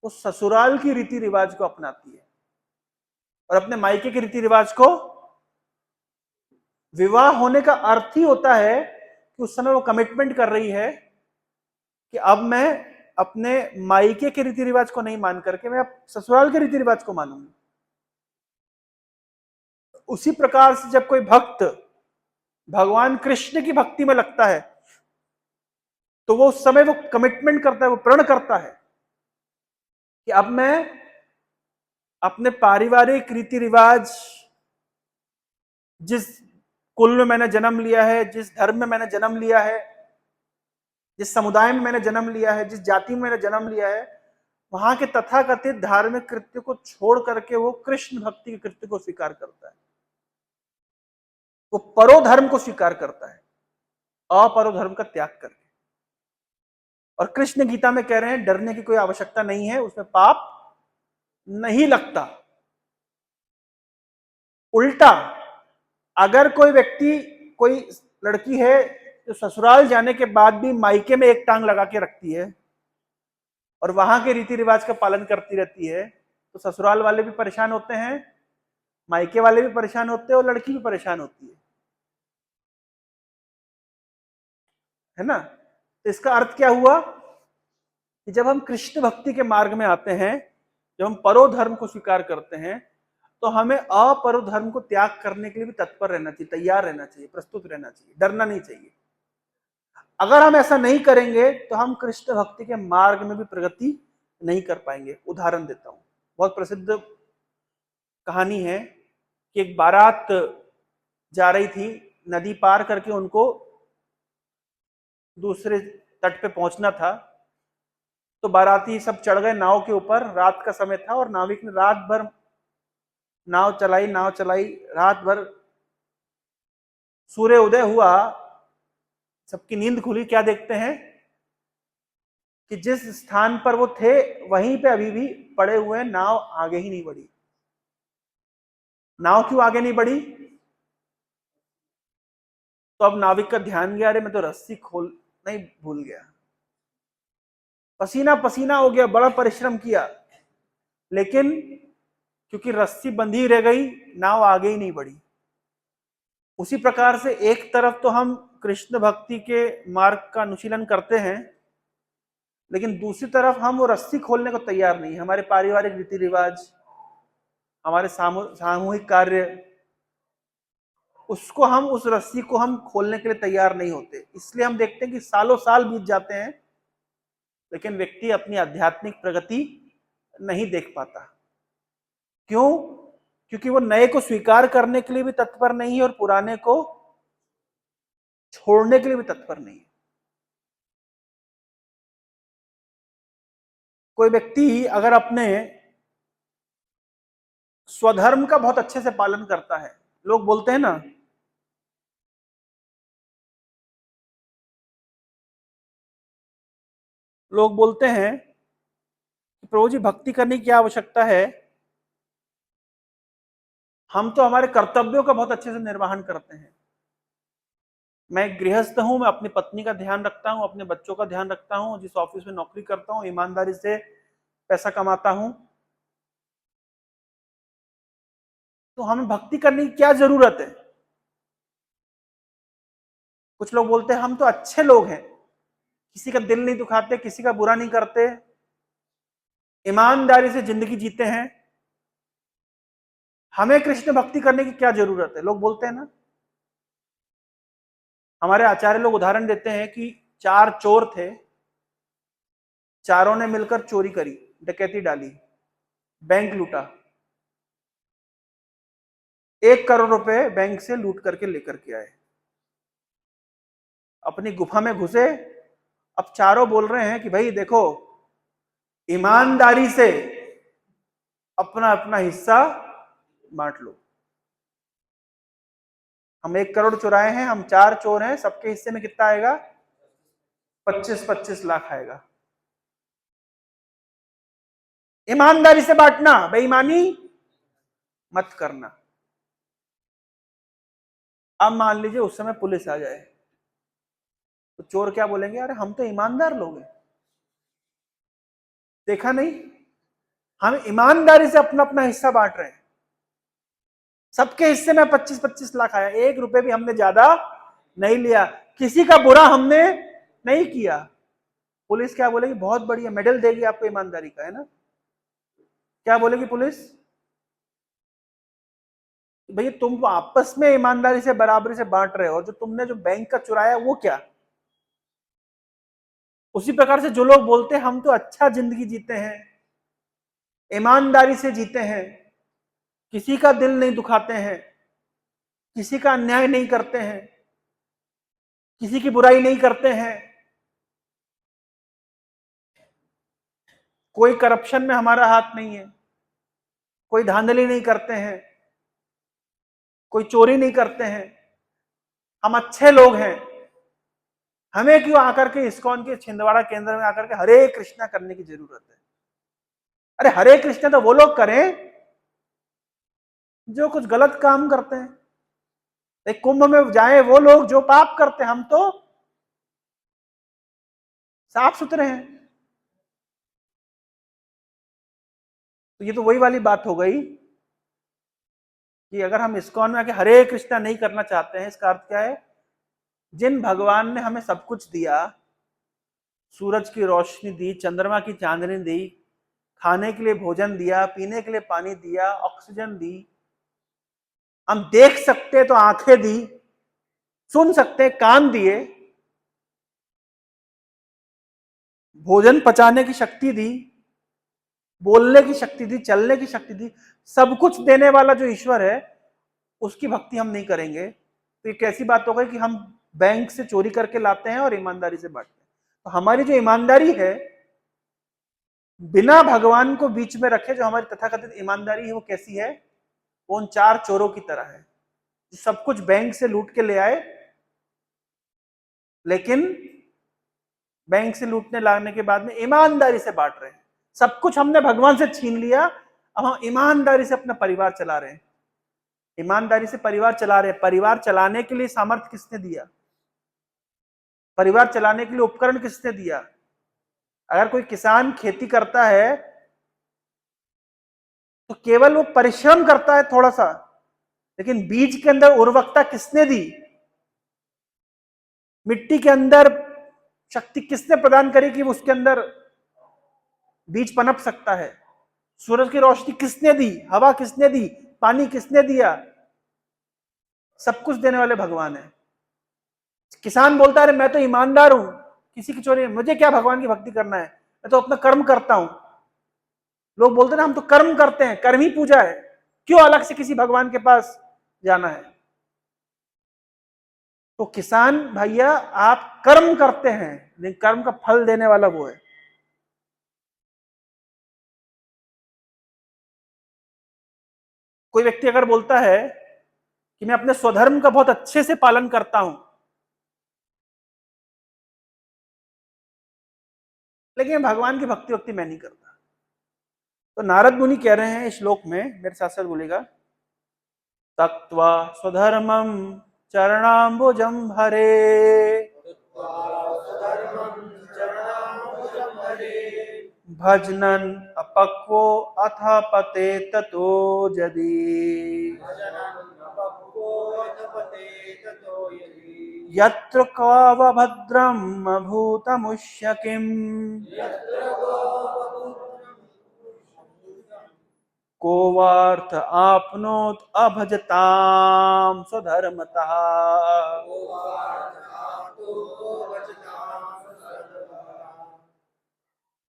वो ससुराल की रीति रिवाज को अपनाती है, और अपने मायके के रीति रिवाज को, विवाह होने का अर्थ ही होता है कि उस समय वो कमिटमेंट कर रही है कि अब मैं अपने मायके के रीति रिवाज को नहीं मान करके मैं अब ससुराल के रीति रिवाज को मानूंगी। उसी प्रकार से जब कोई भक्त भगवान कृष्ण की भक्ति में लगता है, तो वो उस समय वो कमिटमेंट करता है, वो प्रण करता है कि अब मैं अपने पारिवारिक रीति रिवाज, जिस कुल में मैंने जन्म लिया है, जिस धर्म में मैंने जन्म लिया है, जिस समुदाय में मैंने जन्म लिया है, जिस जाति में मैंने जन्म लिया है, वहां के तथाकथित धार्मिक कृत्य को छोड़ करके वो कृष्ण भक्ति के कृत्य को स्वीकार करता है, वो परोधर्म को स्वीकार करता है, अपरोधर्म का त्याग करके। और कृष्ण गीता में कह रहे हैं डरने की कोई आवश्यकता नहीं है, उसमें पाप नहीं लगता। उल्टा, अगर कोई व्यक्ति, कोई लड़की है जो ससुराल जाने के बाद भी मायके में एक टांग लगा के रखती है और वहां के रीति रिवाज का पालन करती रहती है, तो ससुराल वाले भी परेशान होते हैं, मायके वाले भी परेशान होते हैं और लड़की भी परेशान होती है ना। तो इसका अर्थ क्या हुआ कि जब हम कृष्ण भक्ति के मार्ग में आते हैं, जब हम परोधर्म को स्वीकार करते हैं, तो हमें अपरोधर्म को त्याग करने के लिए भी तत्पर रहना चाहिए, तैयार रहना चाहिए, प्रस्तुत रहना चाहिए, डरना नहीं चाहिए। अगर हम ऐसा नहीं करेंगे तो हम कृष्ण भक्ति के मार्ग में भी प्रगति नहीं कर पाएंगे। उदाहरण देता हूं, बहुत प्रसिद्ध कहानी है कि एक बारात जा रही थी, नदी पार करके उनको दूसरे तट पे पहुंचना था। तो बाराती सब चढ़ गए नाव के ऊपर, रात का समय था और नाविक ने रात भर नाव चलाई, रात भर। सूर्य उदय हुआ, सबकी नींद खुली, क्या देखते हैं कि जिस स्थान पर वो थे वहीं पे अभी भी पड़े हुए, नाव आगे ही नहीं बढ़ी। नाव क्यों आगे नहीं बढ़ी? तो अब नाविक का ध्यान गया, अरे मैं तो रस्सी खोल नहीं भूल गया। पसीना पसीना हो गया, बड़ा परिश्रम किया, लेकिन क्योंकि रस्सी बंधी रह गई, नाव आगे ही नहीं बढ़ी। उसी प्रकार से एक तरफ तो हम कृष्ण भक्ति के मार्ग का अनुशीलन करते हैं, लेकिन दूसरी तरफ हम वो रस्सी खोलने को तैयार नहीं है। हमारे पारिवारिक रीति रिवाज, हमारे सामूहिक कार्य, उसको हम, उस रस्सी को हम खोलने के लिए तैयार नहीं होते। इसलिए हम देखते हैं कि सालों साल बीत जाते हैं, लेकिन व्यक्ति अपनी आध्यात्मिक प्रगति नहीं देख पाता। क्यों? क्योंकि वो नए को स्वीकार करने के लिए भी तत्पर नहीं है और पुराने को छोड़ने के लिए भी तत्पर नहीं है। कोई व्यक्ति अगर अपने स्वधर्म का बहुत अच्छे से पालन करता है, लोग बोलते हैं ना, लोग बोलते हैं कि प्रभु जी भक्ति करने की क्या आवश्यकता है, हम तो हमारे कर्तव्यों का बहुत अच्छे से निर्वहन करते हैं। मैं गृहस्थ हूं, मैं अपनी पत्नी का ध्यान रखता हूं, अपने बच्चों का ध्यान रखता हूं, जिस ऑफिस में नौकरी करता हूं ईमानदारी से पैसा कमाता हूं, तो हमें भक्ति करने की क्या जरूरत है? कुछ लोग बोलते हैं हम तो अच्छे लोग हैं, किसी का दिल नहीं दुखाते, किसी का बुरा नहीं करते, ईमानदारी से जिंदगी जीते हैं, हमें कृष्ण भक्ति करने की क्या जरूरत है, लोग बोलते हैं ना। हमारे आचार्य लोग उदाहरण देते हैं कि 4 चोर थे, चारों ने मिलकर चोरी करी, डकैती डाली, बैंक लूटा, 1 करोड़ रुपए बैंक से लूट करके लेकर के आए, अपनी गुफा में घुसे। अब चारों बोल रहे हैं कि भाई देखो, ईमानदारी से अपना अपना हिस्सा बांट लो। हम 1 करोड़ चुराए हैं, हम 4 चोर हैं, सबके हिस्से में कितना आएगा? 25-25 लाख आएगा। ईमानदारी से बांटना, बेईमानी मत करना। अब मान लीजिए उस समय पुलिस आ जाए, तो चोर क्या बोलेंगे? अरे हम तो ईमानदार लोग हैं, देखा नहीं, हम ईमानदारी से अपना अपना हिस्सा बांट रहे हैं, सबके हिस्से में 25-25 लाख आया, 1 रुपए भी हमने ज्यादा नहीं लिया, किसी का बुरा हमने नहीं किया। पुलिस क्या बोलेगी? बहुत बढ़िया, मेडल देगी आपको ईमानदारी का, है ना। क्या बोलेगी पुलिस? भैया तुम आपस में ईमानदारी से बराबरी से बांट रहे हो, और जो तुमने जो बैंक का चुराया वो क्या? उसी प्रकार से जो लोग बोलते हैं हम तो अच्छा जिंदगी जीते हैं, ईमानदारी से जीते हैं, किसी का दिल नहीं दुखाते हैं, किसी का अन्याय नहीं करते हैं, किसी की बुराई नहीं करते हैं, कोई करप्शन में हमारा हाथ नहीं है, कोई धांधली नहीं करते हैं, कोई चोरी नहीं करते हैं, हम अच्छे लोग हैं। हमें क्यों आकर के इस्कॉन के छिंदवाड़ा केंद्र में आकर के हरे कृष्णा करने की जरूरत है? अरे हरे कृष्णा तो वो लोग करें जो कुछ गलत काम करते हैं। एक कुंभ में जाए वो लोग जो पाप करते हैं, हम तो साफ सुथरे हैं। तो ये तो वही वाली बात हो गई कि अगर हम इस्कॉन में आके हरे कृष्णा नहीं करना चाहते हैं, इसका अर्थ क्या है? जिन भगवान ने हमें सब कुछ दिया, सूरज की रोशनी दी, चंद्रमा की चांदनी दी, खाने के लिए भोजन दिया, पीने के लिए पानी दिया, ऑक्सीजन दी, हम देख सकते तो आंखें दी, सुन सकते कान दिए, भोजन पचाने की शक्ति दी, बोलने की शक्ति दी, चलने की शक्ति दी, सब कुछ देने वाला जो ईश्वर है उसकी भक्ति हम नहीं करेंगे तो ये कैसी बात हो गई कि हम बैंक से चोरी करके लाते हैं और ईमानदारी से बांटते हैं? तो हमारी जो ईमानदारी है, बिना भगवान को बीच में रखे जो हमारी तथाकथित ईमानदारी है, वो कैसी है? वो उन चार चोरों की तरह है जो सब कुछ बैंक से लूट के ले आए, लेकिन बैंक से लूटने लाने के बाद में ईमानदारी से बांट रहे हैं। सब कुछ हमने भगवान से छीन लिया, अब हम ईमानदारी से अपना परिवार चला रहे हैं। ईमानदारी से परिवार चला रहे हैं। परिवार चलाने के लिए सामर्थ्य किसने दिया? परिवार चलाने के लिए उपकरण किसने दिया? अगर कोई किसान खेती करता है तो केवल वो परिश्रम करता है थोड़ा सा, लेकिन बीज के अंदर उर्वरकता किसने दी? मिट्टी के अंदर शक्ति किसने प्रदान करी कि उसके अंदर बीज पनप सकता है? सूरज की रोशनी किसने दी? हवा किसने दी? पानी किसने दिया? सब कुछ देने वाले भगवान है। किसान बोलता है मैं तो ईमानदार हूं, किसी की चोरी, मुझे क्या भगवान की भक्ति करना है, मैं तो अपना कर्म करता हूं। लोग बोलते ना हम तो कर्म करते हैं, कर्म ही पूजा है, क्यों अलग से किसी भगवान के पास जाना है? तो किसान भैया आप कर्म करते हैं, लेकिन कर्म का फल देने वाला वो है। कोई व्यक्ति अगर बोलता है कि मैं अपने स्वधर्म का बहुत अच्छे से पालन करता हूं, लेकिन भगवान की भक्ति वक्ति मैं नहीं करता, तो नारद मुनि कह रहे हैं इस श्लोक में, मेरे साथ साथ बोलेगा, तक्त्वा स्वधर्मम चरणाम्बुजम हरे, भजनन अपक्वो अथ पते ततो यदि यत्र क्वावभद्रम भूतमुष्य किम को वार्थ आपनोत अभजताम स्वधर्मतः।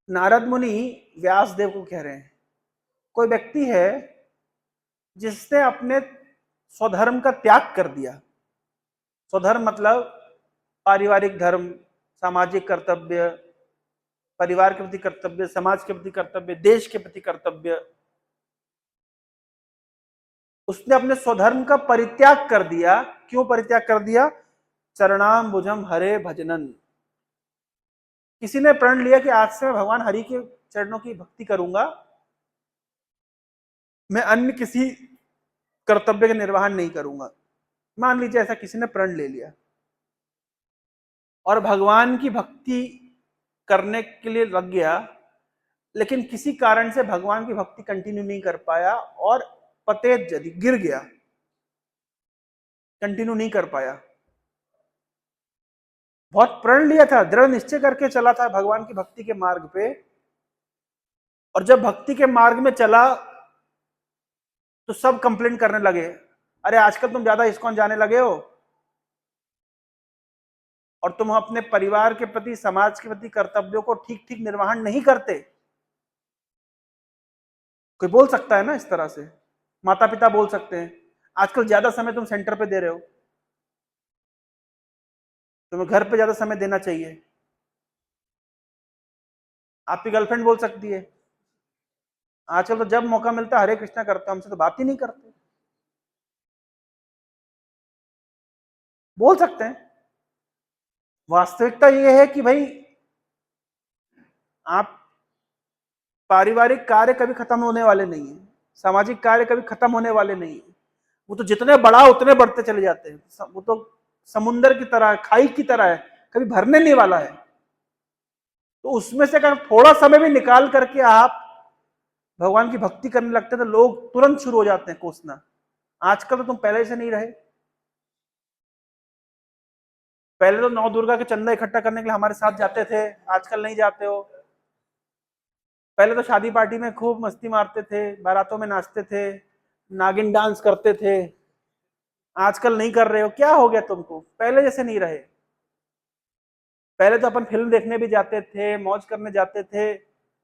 नारद मुनि व्यास देव को कह रहे हैं, कोई व्यक्ति है जिसने अपने स्वधर्म का त्याग कर दिया। स्वधर्म मतलब पारिवारिक धर्म, सामाजिक कर्तव्य, परिवार के प्रति कर्तव्य, समाज के प्रति कर्तव्य, देश के प्रति कर्तव्य, उसने अपने स्वधर्म का परित्याग कर दिया। क्यों परित्याग कर दिया? चरणाम्बुजम हरे भजनन। किसी ने प्रण लिया कि आज से मैं भगवान हरि के चरणों की भक्ति करूंगा, मैं अन्य किसी कर्तव्य का निर्वहन नहीं करूंगा। मान लीजिए ऐसा किसी ने प्रण ले लिया और भगवान की भक्ति करने के लिए लग गया, लेकिन किसी कारण से भगवान की भक्ति कंटिन्यू नहीं कर पाया और पतेत जदि गिर गया, कंटिन्यू नहीं कर पाया। बहुत प्रण लिया था, दृढ़ निश्चय करके चला था भगवान की भक्ति के मार्ग पे, और जब भक्ति के मार्ग में चला तो सब कंप्लेंट करने लगे, अरे आजकल तुम ज्यादा इस्कॉन जाने लगे हो और तुम अपने परिवार के प्रति, समाज के प्रति कर्तव्यों को ठीक ठीक निर्वहन नहीं करते। कोई बोल सकता है ना इस तरह से, माता पिता बोल सकते हैं, आजकल ज्यादा समय तुम सेंटर पे दे रहे हो, तुम्हें घर पे ज्यादा समय देना चाहिए। आपकी गर्लफ्रेंड बोल सकती है, आजकल तो जब मौका मिलता है हरे कृष्णा करते हो, हमसे तो बात ही नहीं करते। बोल सकते हैं। वास्तविकता ये है कि भाई आप पारिवारिक कार्य कभी खत्म होने वाले नहीं है, सामाजिक कार्य कभी खत्म होने वाले नहीं है। वो तो जितने बढ़ा उतने बढ़ते चले जाते हैं। वो तो समुंदर की तरह, खाई की तरह है, कभी भरने नहीं वाला है। तो उसमें से अगर थोड़ा समय भी निकाल करके आप भगवान की भक्ति करने लगते हैं तो लोग तुरंत शुरू हो जाते हैं कोसना, आजकल तो तुम पहले से नहीं रहे। पहले तो नौ दुर्गा के चंदा इकट्ठा करने के लिए हमारे साथ जाते थे, आजकल नहीं जाते हो। पहले तो शादी पार्टी में खूब मस्ती मारते थे, बारातों में नाचते थे, नागिन डांस करते थे, आजकल नहीं कर रहे हो। क्या हो गया तुमको, पहले जैसे नहीं रहे। पहले तो अपन फिल्म देखने भी जाते थे, मौज करने जाते थे,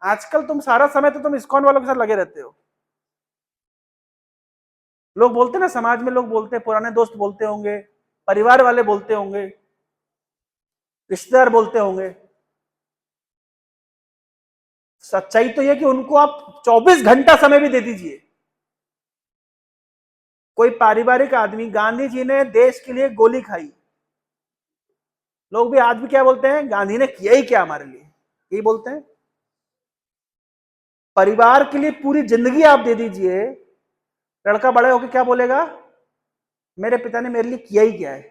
आजकल तुम सारा समय तो तुम इस्कॉन वालों के साथ लगे रहते हो। लोग बोलते ना, समाज में लोग बोलते, पुराने दोस्त बोलते होंगे, परिवार वाले बोलते होंगे, रिश्तेदार बोलते होंगे, सच्चाई तो यह कि उनको आप 24 घंटा समय भी दे दीजिए। कोई पारिवारिक आदमी, गांधी जी ने देश के लिए गोली खाई, लोग भी आज भी क्या बोलते हैं, गांधी ने किया ही क्या हमारे लिए, यही बोलते हैं। परिवार के लिए पूरी जिंदगी आप दे दीजिए, लड़का बड़े होकर क्या बोलेगा, मेरे पिता ने मेरे लिए किया ही क्या है।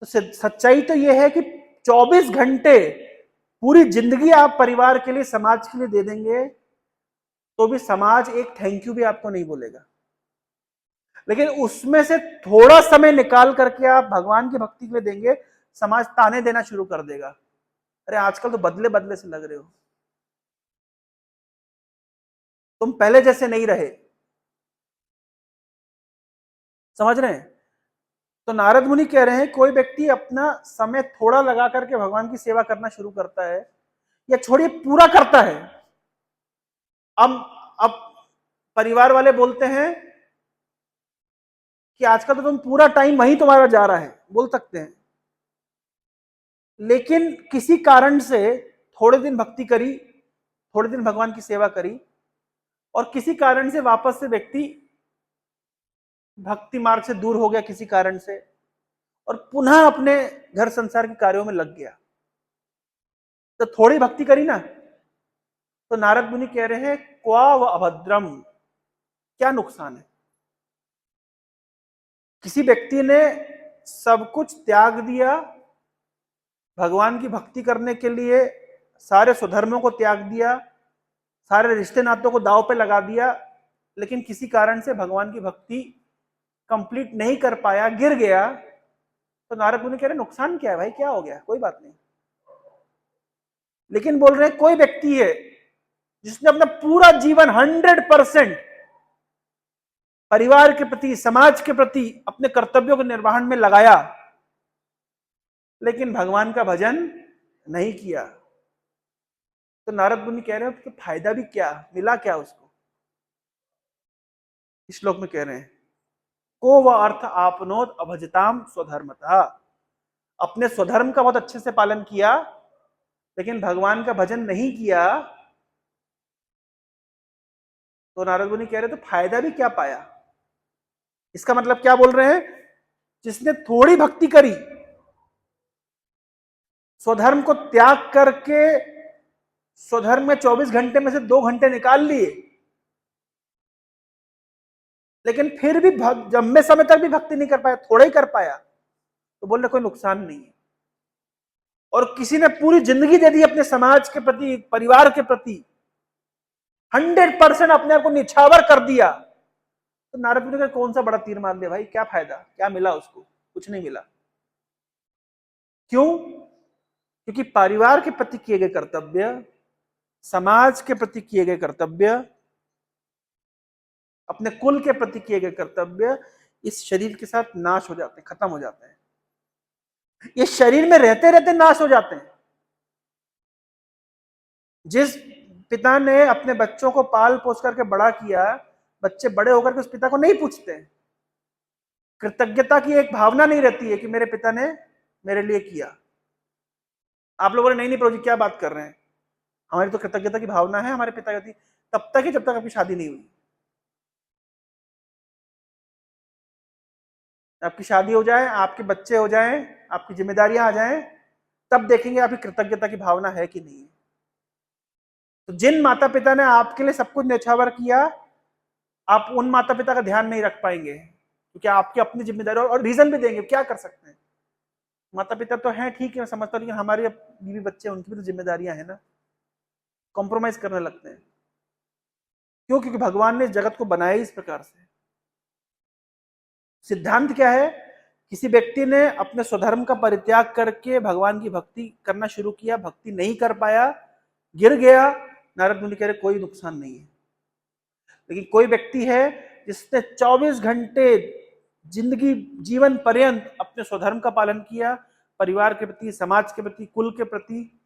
तो सच्चाई तो यह है कि 24 घंटे पूरी जिंदगी आप परिवार के लिए, समाज के लिए दे देंगे तो भी समाज एक थैंक यू भी आपको नहीं बोलेगा। लेकिन उसमें से थोड़ा समय निकाल करके आप भगवान की भक्ति के लिए देंगे, समाज ताने देना शुरू कर देगा, अरे आजकल तो बदले बदले से लग रहे हो, तुम पहले जैसे नहीं रहे। समझ रहे हैं? तो नारद मुनि कह रहे हैं कोई व्यक्ति अपना समय थोड़ा लगा करके भगवान की सेवा करना शुरू करता है, या छोड़िए पूरा करता है। अब अब परिवार वाले बोलते हैं कि आजकल तो तुम पूरा टाइम वहीं तुम्हारा जा रहा है, बोल सकते हैं, लेकिन किसी कारण से थोड़े दिन भक्ति करी, थोड़े दिन भगवान की सेवा करी, और किसी कारण से वापस से व्यक्ति भक्ति मार्ग से दूर हो गया किसी कारण से, और पुनः अपने घर संसार के कार्यों में लग गया, तो थोड़ी भक्ति करी ना, तो नारद मुनि कह रहे हैं क्वा व अभद्रम, क्या नुकसान है। किसी व्यक्ति ने सब कुछ त्याग दिया भगवान की भक्ति करने के लिए, सारे स्वधर्मों को त्याग दिया, सारे रिश्ते नातों को दांव पे लगा दिया, लेकिन किसी कारण से भगवान की भक्ति कंप्लीट नहीं कर पाया, गिर गया, तो नारद मुनि कह रहे नुकसान क्या है भाई, क्या हो गया, कोई बात नहीं। लेकिन बोल रहे कोई व्यक्ति है जिसने अपना पूरा जीवन 100% परिवार के प्रति, समाज के प्रति अपने कर्तव्यों के निर्वहन में लगाया, लेकिन भगवान का भजन नहीं किया, तो नारद मुनि कह रहे हो तो फायदा भी क्या, मिला क्या उसको। इस श्लोक में कह रहे हैं को वह अर्थ आपनोद अभजताम स्वधर्मतः, अपने स्वधर्म का बहुत अच्छे से पालन किया लेकिन भगवान का भजन नहीं किया, तो नारद मुनि कह रहे तो फायदा भी क्या पाया। इसका मतलब क्या बोल रहे हैं, जिसने थोड़ी भक्ति करी, स्वधर्म को त्याग करके स्वधर्म में 24 घंटे में से 2 घंटे निकाल लिए, लेकिन फिर भी लंबे समय तक भी भक्ति नहीं कर पाया, थोड़ा ही कर पाया, तो बोल रहे कोई नुकसान नहीं है। और किसी ने पूरी जिंदगी दे दी अपने समाज के प्रति, परिवार के प्रति, 100% अपने आप को निछावर कर दिया, तो नारद मुनि का कौन सा बड़ा तीर मार दिया भाई, क्या फायदा, क्या मिला उसको, कुछ नहीं मिला। क्यों? क्योंकि परिवार के प्रति किए गए कर्तव्य, समाज के प्रति किए गए कर्तव्य, अपने कुल के प्रति किए गए कर्तव्य इस शरीर के साथ नाश हो जाते हैं, खत्म हो जाते हैं, ये शरीर में रहते रहते नाश हो जाते हैं। जिस पिता ने अपने बच्चों को पाल पोस करके बड़ा किया, बच्चे बड़े होकर के उस पिता को नहीं पूछते, कृतज्ञता की एक भावना नहीं रहती है कि मेरे पिता ने मेरे लिए किया। आप लोगों ने नहीं नहीं प्रभु जी क्या बात कर रहे हैं, हमारी तो कृतज्ञता की भावना है हमारे पिता की, तब तक ही जब तक आपकी शादी नहीं हुई। आपकी शादी हो जाए, आपके बच्चे हो जाएं, आपकी जिम्मेदारियां आ जाएं, तब देखेंगे आपकी कृतज्ञता की भावना है कि नहीं है। तो जिन माता पिता ने आपके लिए सब कुछ न्यौछावर किया, आप उन माता पिता का ध्यान नहीं रख पाएंगे, क्योंकि आपकी अपनी जिम्मेदारी, और रीजन भी देंगे, क्या कर सकते हैं, माता पिता तो हैं ठीक है मैं समझता हूँ, लेकिन हमारे बीवी बच्चे उनकी भी तो जिम्मेदारियां हैं ना, कॉम्प्रोमाइज करने लगते हैं। क्यों? क्योंकि भगवान ने इस जगत को बनाया इस प्रकार से। सिद्धांत क्या है? किसी व्यक्ति ने अपने स्वधर्म का परित्याग करके भगवान की भक्ति करना शुरू किया, भक्ति नहीं कर पाया, गिर गया, नारद मुनि कह रहे कोई नुकसान नहीं है। लेकिन कोई व्यक्ति है जिसने 24 घंटे जिंदगी जीवन पर्यंत अपने स्वधर्म का पालन किया, परिवार के प्रति, समाज के प्रति, कुल के प्रति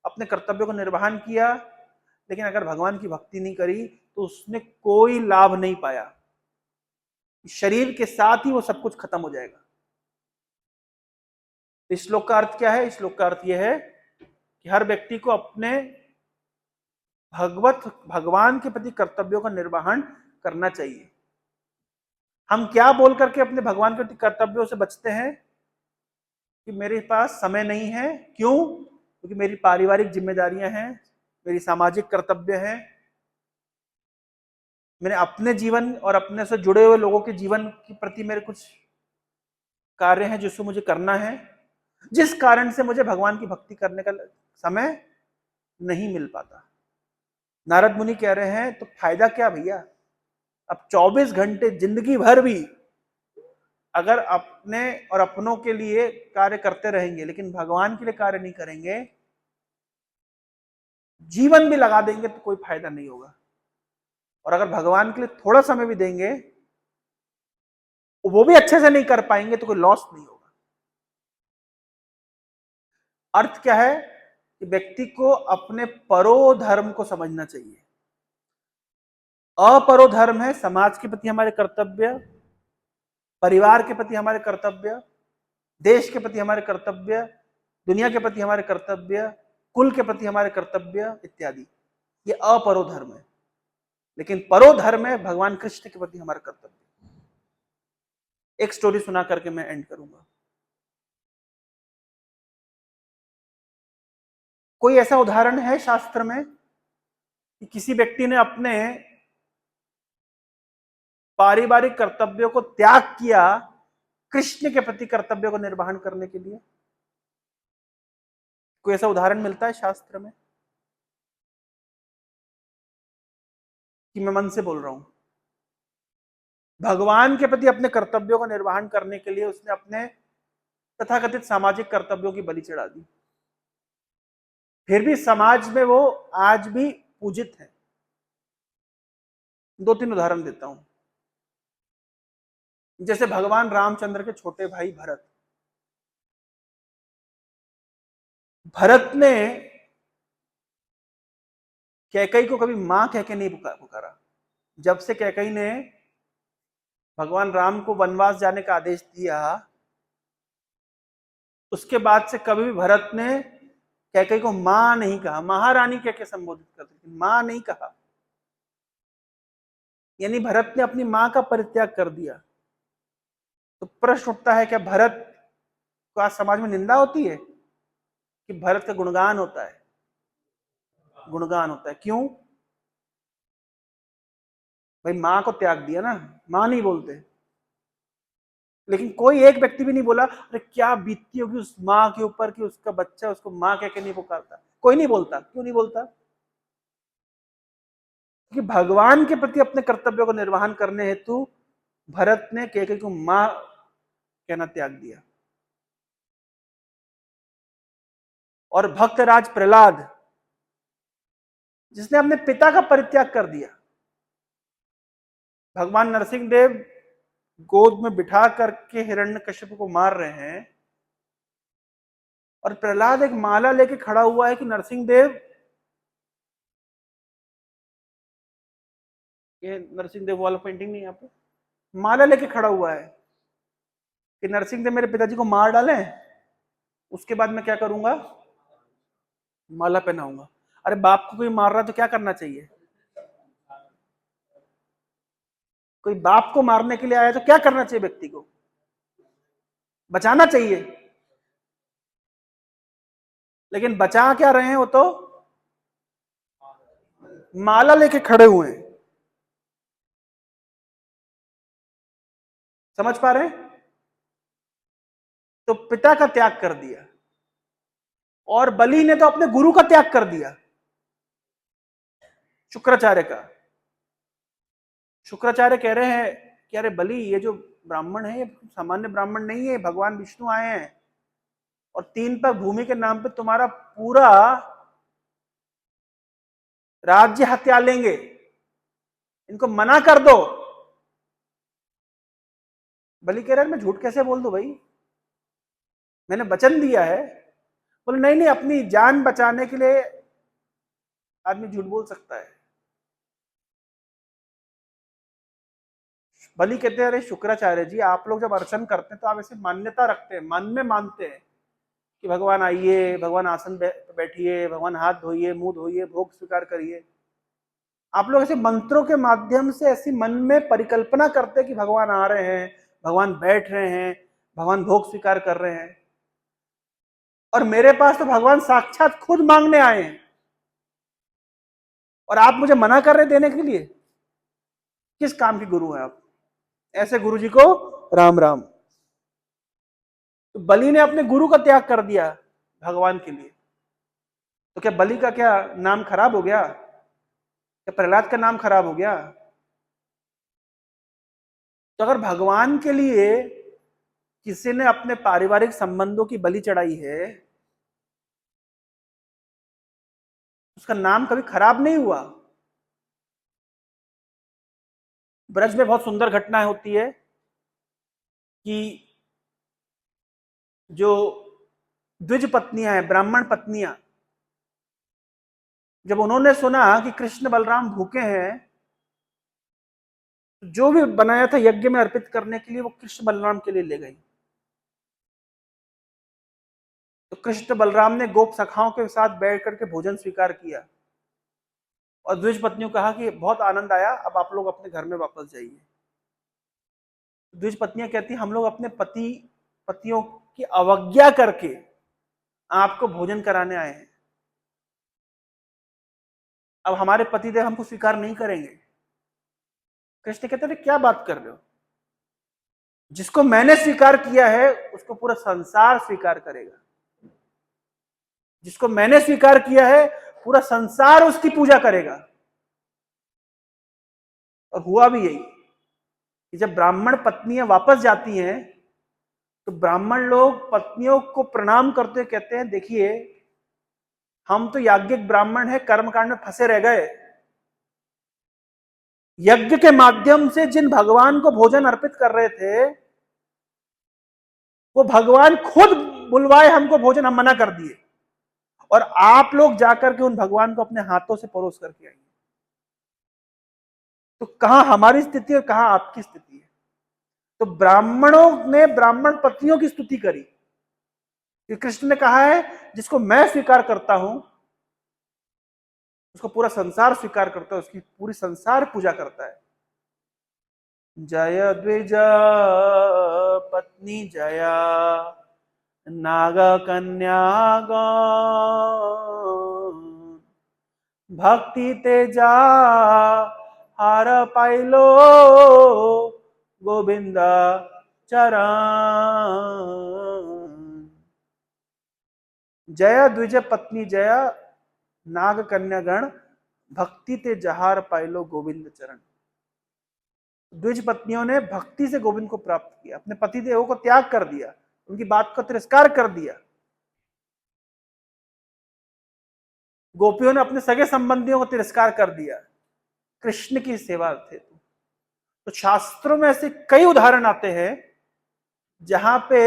अपने कर्तव्यों का निर्वहन किया, लेकिन अगर भगवान की भक्ति नहीं करी तो उसने कोई लाभ नहीं पाया, शरीर के साथ ही वो सब कुछ खत्म हो जाएगा। इस श्लोक का अर्थ क्या है? इस श्लोक का अर्थ यह है कि हर व्यक्ति को अपने भगवान के प्रति कर्तव्यों का निर्वहन करना चाहिए। हम क्या बोल करके अपने भगवान के प्रति कर्तव्यों से बचते हैं कि मेरे पास समय नहीं है। क्यों? क्योंकि मेरी पारिवारिक जिम्मेदारियां हैं, मेरी सामाजिक कर्तव्य हैं, मेरे अपने जीवन और अपने से जुड़े हुए लोगों के जीवन के प्रति मेरे कुछ कार्य हैं जिसको मुझे करना है, जिस कारण से मुझे भगवान की भक्ति करने का समय नहीं मिल पाता। नारद मुनि कह रहे हैं तो फायदा क्या भैया? अब 24 घंटे जिंदगी भर भी अगर अपने और अपनों के लिए कार्य करते रहेंगे लेकिन भगवान के लिए कार्य नहीं करेंगे, जीवन भी लगा देंगे तो कोई फायदा नहीं होगा। और अगर भगवान के लिए थोड़ा समय भी देंगे, वो भी अच्छे से नहीं कर पाएंगे तो कोई लॉस नहीं होगा। अर्थ क्या है कि व्यक्ति को अपने परो धर्म को समझना चाहिए। अपरो धर्म है समाज के प्रति हमारे कर्तव्य, परिवार के प्रति हमारे कर्तव्य, देश के प्रति हमारे कर्तव्य, दुनिया के प्रति हमारे कर्तव्य, कुल के प्रति हमारे कर्तव्य इत्यादि। ये अपरो धर्म है। लेकिन परो धर्म है भगवान कृष्ण के प्रति हमारा कर्तव्य। एक स्टोरी सुना करके मैं एंड करूंगा। कोई ऐसा उदाहरण है शास्त्र में कि किसी व्यक्ति ने अपने पारिवारिक कर्तव्यों को त्याग किया कृष्ण के प्रति कर्तव्यों को निर्वहन करने के लिए? कोई ऐसा उदाहरण मिलता है शास्त्र में? कि मैं मन से बोल रहा हूं? भगवान के प्रति अपने कर्तव्यों का निर्वहन करने के लिए उसने अपने तथाकथित सामाजिक कर्तव्यों की बलि चढ़ा दी, फिर भी समाज में वो आज भी पूजित है। 2-3 उदाहरण देता हूं। जैसे भगवान रामचंद्र के छोटे भाई भरत। भरत ने कैकई को कभी मां कह के नहीं पुकारा। जब से कैकई ने भगवान राम को वनवास जाने का आदेश दिया, उसके बाद से कभी भी भरत ने कैकई को मां नहीं कहा, महारानी कह के संबोधित करते थे, मां नहीं कहा। यानी भरत ने अपनी मां का परित्याग कर दिया। तो प्रश्न उठता है, क्या भरत को आज समाज में निंदा होती है कि भरत का गुणगान होता है? गुणगान होता है। क्यों? भाई मां को त्याग दिया ना, मां नहीं बोलते। लेकिन कोई एक व्यक्ति भी नहीं बोला अरे क्या बीतती होगी उस मां के ऊपर कि उसका बच्चा उसको मां कह के नहीं पुकारता। कोई नहीं बोलता। क्यों नहीं बोलता? क्योंकि भगवान के प्रति अपने कर्तव्यों को निर्वहन करने हेतु भरत ने कैकेयी को मां कहना त्याग दिया। और भक्तराज प्रहलाद, जिसने अपने पिता का परित्याग कर दिया, भगवान नरसिंह देव गोद में बिठा करके हिरण्यकश्यप को मार रहे हैं और प्रहलाद एक माला लेके खड़ा हुआ है कि नरसिंह देव, ये नरसिंह देव वाला पेंटिंग नहीं, यहाँ पे माला लेके खड़ा हुआ है कि नरसिंह देव मेरे पिताजी को मार डालें, उसके बाद मैं क्या करूंगा? माला पहनाऊंगा। अरे बाप को कोई मार रहा है तो क्या करना चाहिए? कोई बाप को मारने के लिए आया तो क्या करना चाहिए? व्यक्ति को बचाना चाहिए। लेकिन बचा क्या रहे हैं? वो तो माला लेके खड़े हुए हैं। समझ पा रहे हैं? तो पिता का त्याग कर दिया, और बलि ने तो अपने गुरु का त्याग कर दिया, शुक्राचार्य का। शुक्राचार्य कह रहे हैं कि अरे बलि, ये जो ब्राह्मण है ये सामान्य ब्राह्मण नहीं है, भगवान विष्णु आए हैं और 3 पर भूमि के नाम पे तुम्हारा पूरा राज्य हत्या लेंगे, इनको मना कर दो। बलि कह रहा है मैं झूठ कैसे बोल दूं भाई, मैंने वचन दिया है। बोले नहीं नहीं, अपनी जान बचाने के लिए आदमी झूठ बोल सकता है। बलि कहते हैं अरे शुक्राचार्य जी, आप लोग जब अर्चन करते हैं तो आप ऐसे मान्यता रखते हैं, मन में मानते हैं कि भगवान आइए, भगवान आसन बैठिए, भगवान हाथ धोइए, मुंह धोइए, भोग स्वीकार करिए। आप लोग ऐसे मंत्रों के माध्यम से ऐसी मन में परिकल्पना करते हैं कि भगवान आ रहे हैं, भगवान बैठ रहे हैं, भगवान भोग स्वीकार कर रहे हैं। और मेरे पास तो भगवान साक्षात खुद मांगने आए हैं और आप मुझे मना कर रहे देने के लिए। किस काम के गुरु हैं आप? ऐसे गुरु जी को राम राम। तो बलि ने अपने गुरु का त्याग कर दिया भगवान के लिए, तो क्या बलि का क्या नाम खराब हो गया? क्या प्रहलाद का नाम खराब हो गया? तो अगर भगवान के लिए किसी ने अपने पारिवारिक संबंधों की बलि चढ़ाई है, उसका नाम कभी खराब नहीं हुआ। ब्रज में बहुत सुंदर घटना होती है कि जो द्विज पत्नियां हैं, ब्राह्मण पत्नियां, जब उन्होंने सुना कि कृष्ण बलराम भूखे हैं, जो भी बनाया था यज्ञ में अर्पित करने के लिए वो कृष्ण बलराम के लिए ले गई। तो कृष्ण बलराम ने गोप सखाओं के साथ बैठ करके भोजन स्वीकार किया और द्विज पत्नियों कहा कि बहुत आनंद आया, अब आप लोग अपने घर में वापस जाइए। द्विज पत्नियां कहती हम लोग अपने पतियों की अवज्ञा करके आपको भोजन कराने आए हैं, अब हमारे पतिदेव हमको स्वीकार नहीं करेंगे। कृष्ण कहते थे क्या बात कर रहे हो, जिसको मैंने स्वीकार किया है उसको पूरा संसार स्वीकार करेगा। जिसको मैंने स्वीकार किया है पूरा संसार उसकी पूजा करेगा। और हुआ भी यही कि जब ब्राह्मण पत्नियां वापस जाती हैं तो ब्राह्मण लोग पत्नियों को प्रणाम करते कहते हैं देखिए, हम तो याज्ञिक ब्राह्मण है, कर्मकांड में फंसे रह गए। यज्ञ के माध्यम से जिन भगवान को भोजन अर्पित कर रहे थे वो भगवान खुद बुलवाए हमको भोजन, हम मना कर दिए, और आप लोग जाकर के उन भगवान को अपने हाथों से परोस करके आएंगे। तो कहां हमारी स्थिति और कहां आपकी स्थिति है? तो ब्राह्मणों ने ब्राह्मण पत्नियों की स्तुति करी कि कृष्ण ने कहा है जिसको मैं स्वीकार करता हूं उसको पूरा संसार स्वीकार करता है, उसकी पूरी संसार पूजा करता है। जय द्विज पत्नी जया, नाग कन्या भक्ति तेजा हार पाइलो गोविंद चरण। जय द्विज पत्नी जया, नाग कन्या गण भक्ति ते जहार पाइलो गोविंद चरण। द्विज पत्नियों ने भक्ति से गोविंद को प्राप्त किया, अपने पति देवों को त्याग कर दिया, उनकी बात का तिरस्कार कर दिया। गोपियों ने अपने सगे संबंधियों को तिरस्कार कर दिया कृष्ण की सेवा थे। तो शास्त्रों में ऐसे कई उदाहरण आते हैं जहां पे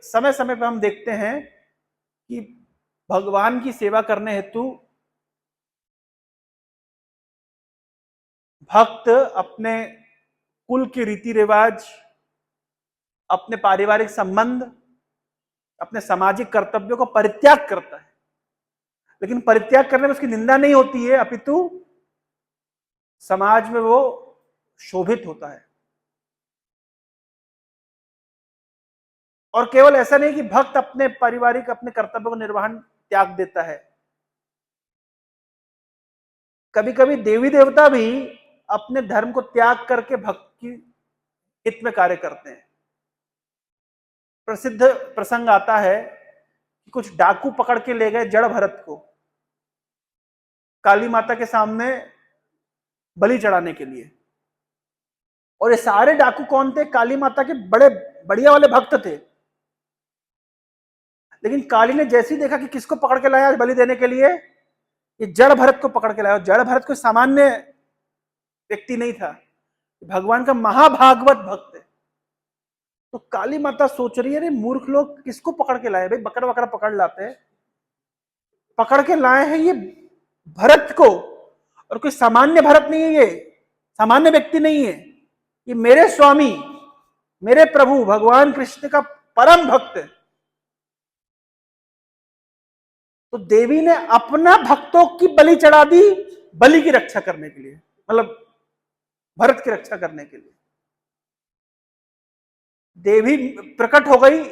समय समय पे हम देखते हैं कि भगवान की सेवा करने हेतु भक्त अपने कुल के रीति रिवाज, अपने पारिवारिक संबंध, अपने सामाजिक कर्तव्यों को परित्याग करता है, लेकिन परित्याग करने में उसकी निंदा नहीं होती है, अपितु समाज में वो शोभित होता है। और केवल ऐसा नहीं कि भक्त अपने पारिवारिक अपने कर्तव्य को निर्वहन त्याग देता है, कभी कभी देवी देवता भी अपने धर्म को त्याग करके भक्त की हित में कार्य करते हैं। प्रसिद्ध प्रसंग आता है कि कुछ डाकू पकड़ के ले गए जड़ भरत को काली माता के सामने बलि चढ़ाने के लिए। और ये सारे डाकू कौन थे? काली माता के बड़े बढ़िया वाले भक्त थे। लेकिन काली ने जैसे ही देखा कि किसको पकड़ के लाया बलि देने के लिए, ये जड़ भरत को पकड़ के लाया। जड़ भरत कोई सामान्य व्यक्ति नहीं था, भगवान का महाभागवत भक्त है। तो काली माता सोच रही है, अरे मूर्ख लोग किसको पकड़ के लाए? भाई बकरा बकरा पकड़ लाते हैं, पकड़ के लाए हैं ये भरत को। और कोई सामान्य भरत नहीं है, ये सामान्य व्यक्ति नहीं है, ये मेरे स्वामी मेरे प्रभु भगवान कृष्ण का परम भक्त है। तो देवी ने अपना भक्तों की बलि चढ़ा दी, बलि की रक्षा करने के लिए, मतलब भरत की रक्षा करने के लिए। देवी प्रकट हो गई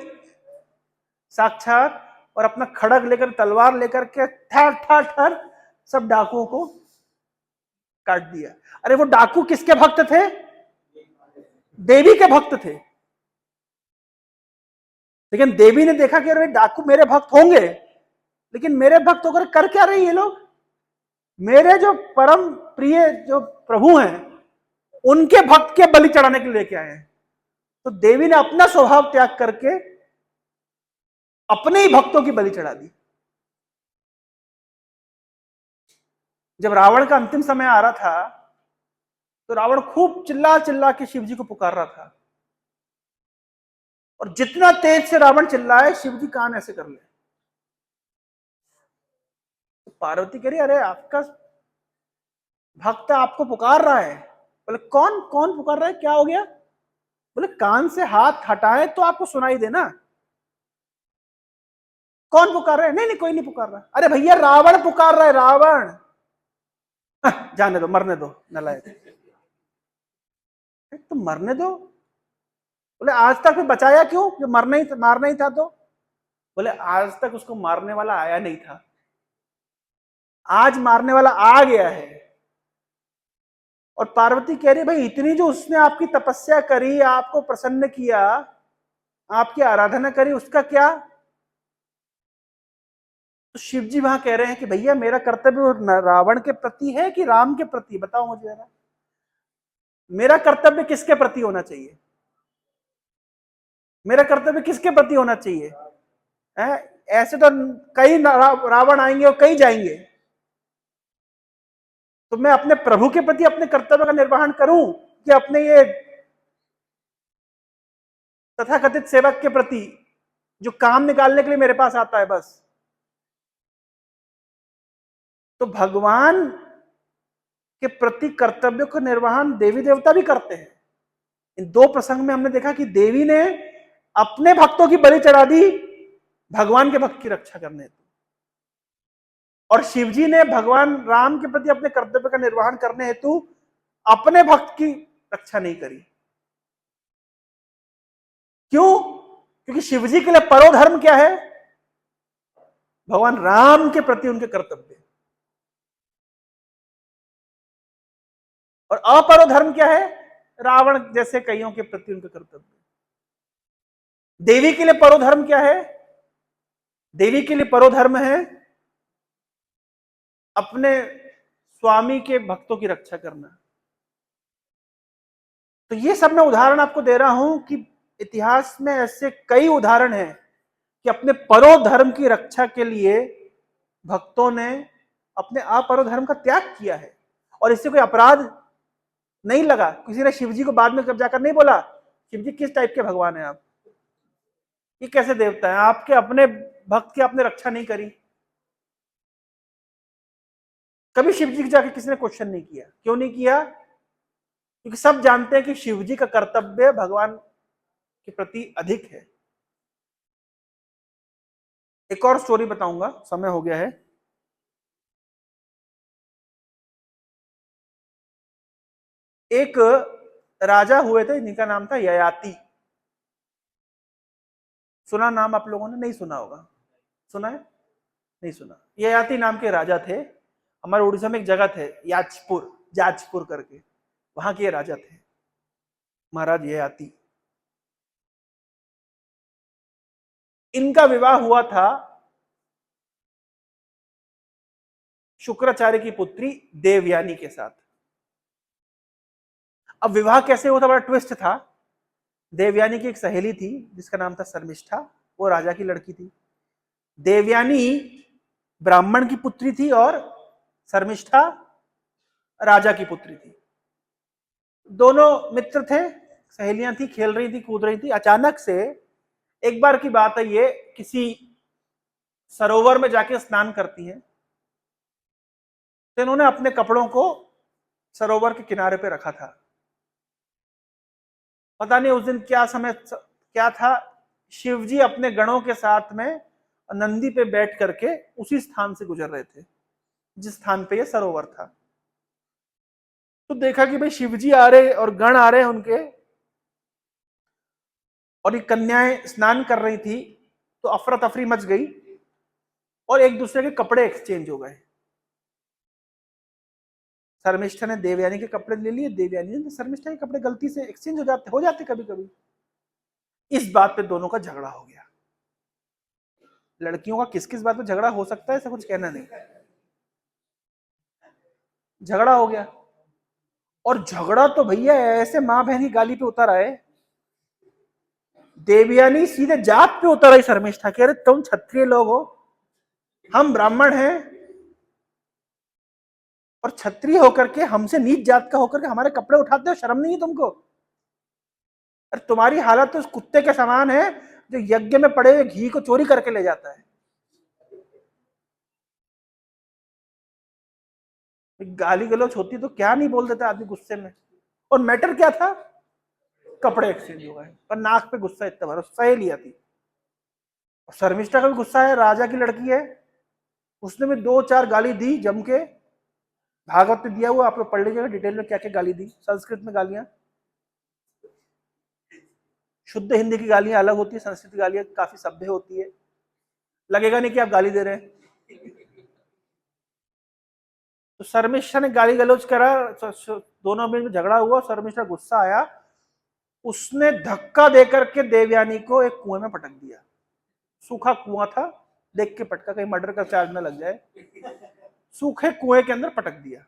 साक्षात और अपना खड़ग लेकर तलवार लेकर के ठर ठर ठर सब डाकुओं को काट दिया। अरे वो डाकू किसके भक्त थे? देवी के भक्त थे। लेकिन देवी ने देखा कि अरे डाकू मेरे भक्त होंगे, लेकिन मेरे भक्त होकर कर क्या रही है लोग? मेरे जो परम प्रिय जो प्रभु हैं उनके भक्त के बलि चढ़ाने के लिए लेके आए हैं। तो देवी ने अपना स्वभाव त्याग करके अपने ही भक्तों की बलि चढ़ा दी। जब रावण का अंतिम समय आ रहा था तो रावण खूब चिल्ला चिल्ला के शिव जी को पुकार रहा था, और जितना तेज से रावण चिल्लाए शिव जी कान ऐसे कर ले। तो पार्वती कह रही, अरे आपका भक्त आपको पुकार रहा है। बोले कौन कौन पुकार रहा है, क्या हो गया? बोले कान से हाथ हटाए तो आपको सुनाई देना। कौन पुकार रहा है? नहीं नहीं कोई नहीं पुकार रहा। अरे भैया रावण पुकार रहा है, रावण। जाने दो, मरने दो नलायक, तो मरने दो। बोले आज तक बचाया क्यों? जो मारना ही था तो? बोले आज तक उसको मारने वाला आया नहीं था, आज मारने वाला आ गया है। और पार्वती कह रही भाई इतनी जो उसने आपकी तपस्या करी, आपको प्रसन्न किया, आपकी आराधना करी, उसका क्या? तो शिव जी वहां कह रहे हैं कि भैया मेरा कर्तव्य रावण के प्रति है कि राम के प्रति? बताओ मुझे जरा, मेरा कर्तव्य किसके प्रति होना चाहिए? मेरा कर्तव्य किसके प्रति होना चाहिए? ऐसे तो कई रावण आएंगे और कई जाएंगे, तो मैं अपने प्रभु के प्रति अपने कर्तव्य का निर्वहन करूं कि अपने ये तथाकथित सेवक के प्रति जो काम निकालने के लिए मेरे पास आता है बस? तो भगवान के प्रति कर्तव्य को निर्वहन देवी देवता भी करते हैं। इन दो प्रसंग में हमने देखा कि देवी ने अपने भक्तों की बलि चढ़ा दी भगवान के भक्त की रक्षा करने हेतु, और शिवजी ने भगवान राम के प्रति अपने कर्तव्य का निर्वहन करने हेतु अपने भक्त की रक्षा नहीं करी। क्यों? क्योंकि शिवजी के लिए परोधर्म क्या है? भगवान राम के प्रति उनके कर्तव्य, और अपरोधर्म क्या है? रावण जैसे कईयों के प्रति उनके कर्तव्य। देवी के लिए परोधर्म क्या है? देवी के लिए परोधर्म है अपने स्वामी के भक्तों की रक्षा करना। तो ये सब मैं उदाहरण आपको दे रहा हूं कि इतिहास में ऐसे कई उदाहरण हैं कि अपने परोधर्म की रक्षा के लिए भक्तों ने अपने अपरोधर्म का त्याग किया है, और इससे कोई अपराध नहीं लगा। किसी ने शिवजी को बाद में कब जाकर नहीं बोला शिवजी किस टाइप के भगवान हैं आप, ये कैसे देवता है, आपके अपने भक्त की आपने रक्षा नहीं करी। कभी शिवजी की जाके किसी ने क्वेश्चन नहीं किया। क्यों नहीं किया? क्योंकि सब जानते हैं कि शिवजी का कर्तव्य भगवान के प्रति अधिक है। एक और स्टोरी बताऊंगा, समय हो गया है। एक राजा हुए थे जिनका नाम था ययाति। सुना नाम आप लोगों ने? नहीं सुना होगा। सुना है? नहीं सुना। ययाति नाम के राजा थे। हमारे उड़ीसा में एक जगह थे याजपुर, जाजपुर करके, वहां के राजा थे महाराज ययाति। इनका विवाह हुआ था शुक्राचार्य की पुत्री देवयानी के साथ। अब विवाह कैसे हुआ था, बड़ा ट्विस्ट था। देवयानी की एक सहेली थी जिसका नाम था शर्मिष्ठा, वो राजा की लड़की थी। देवयानी ब्राह्मण की पुत्री थी और शर्मिष्ठा राजा की पुत्री थी। दोनों मित्र थे, सहेलियां थी, खेल रही थी, कूद रही थी। अचानक से एक बार की बात है, ये किसी सरोवर में जाके स्नान करती हैं। तो इन्होंने अपने कपड़ों को सरोवर के किनारे पे रखा था। पता नहीं उस दिन क्या समय क्या था, शिवजी अपने गणों के साथ में नंदी पे बैठ करके उसी स्थान से गुजर रहे थे जिस स्थान पे ये सरोवर था। तो देखा कि भाई शिवजी आ रहे और गण आ रहे हैं उनके, और ये कन्याएं स्नान कर रही थी, तो अफरा तफरी मच गई और एक दूसरे के कपड़े एक्सचेंज हो गए। शर्मिष्ठा ने देवयानी के कपड़े ले लिए, देवयानी ने शर्मिष्ठा के कपड़े। गलती से एक्सचेंज हो जाते कभी कभी। इस बात पे दोनों का झगड़ा हो गया। लड़कियों का किस किस बात पे झगड़ा हो सकता है, ऐसा कुछ कहना नहीं। झगड़ा हो गया, और झगड़ा तो भैया ऐसे माँ बहन की गाली पे उतर आए। देवयानी सीधे जात पे उतर आई शर्मिष्ठा के, अरे तुम क्षत्रिय लोग हो, हम ब्राह्मण हैं, और क्षत्रिय होकर के, हमसे नीच जात का होकर के हमारे कपड़े उठाते हो, शर्म नहीं है तुमको? अरे तुम्हारी हालत तो उस कुत्ते के समान है जो यज्ञ में पड़े हुए घी को चोरी करके ले जाता है। गाली गलौज होती तो क्या नहीं बोल देता आदमी गुस्से में। और मैटर क्या था? कपड़े एक्सचेंज हो गए, पर नाक पे गुस्सा इतना भरा, सह लिया थी। और शर्मिष्ठा का भी गुस्सा है, राजा की लड़की है, उसने भी दो चार गाली दी जम के। भागवत में दिया हुआ, आप लोग पढ़ लीजिएगा डिटेल में क्या क्या गाली दी। संस्कृत में गालियां, शुद्ध हिंदी की गालियां अलग होती है, संस्कृत की गालियां काफी सभ्य होती है, लगेगा नहीं कि आप गाली दे रहे हैं। तो शर्मिष्ठा ने गाली गलौज करा, दोनों में झगड़ा हुआ, शर्मिष्ठा गुस्सा आया, उसने धक्का देकर के देवयानी को एक कुएं में पटक दिया। सूखा कुआं था, देख के पटका, कहीं मर्डर का चार्ज ना लग जाए। सूखे कुएं के अंदर पटक दिया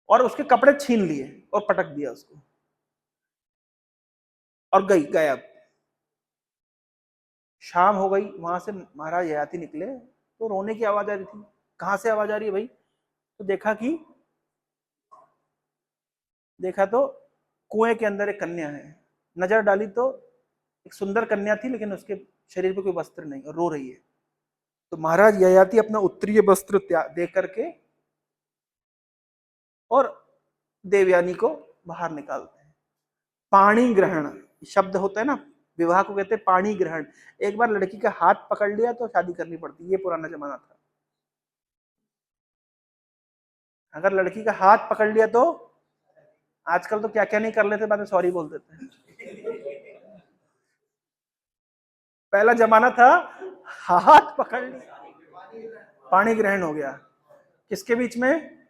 और उसके कपड़े छीन लिए और पटक दिया उसको, और गया। शाम हो गई, वहां से महाराज ययाति निकले तो रोने की आवाज आ रही थी। कहां से आवाज आ रही है भाई? तो देखा तो कुएं के अंदर एक कन्या है। नजर डाली तो एक सुंदर कन्या थी, लेकिन उसके शरीर पे कोई वस्त्र नहीं, और रो रही है। तो महाराज ययाति अपना उत्तरीय वस्त्र दे करके और देवयानी को बाहर निकालते हैं। पाणी ग्रहण शब्द होता है ना, विवाह को कहते हैं पाणी ग्रहण। एक बार लड़की का हाथ पकड़ लिया तो शादी करनी पड़ती, ये पुराना जमाना था। अगर लड़की का हाथ पकड़ लिया तो, आजकल तो क्या क्या नहीं कर लेते, बाद में सॉरी बोल देते हैं। पहला जमाना था हाथ पकड़ लिया, पाणी ग्रहण हो गया। किसके बीच में?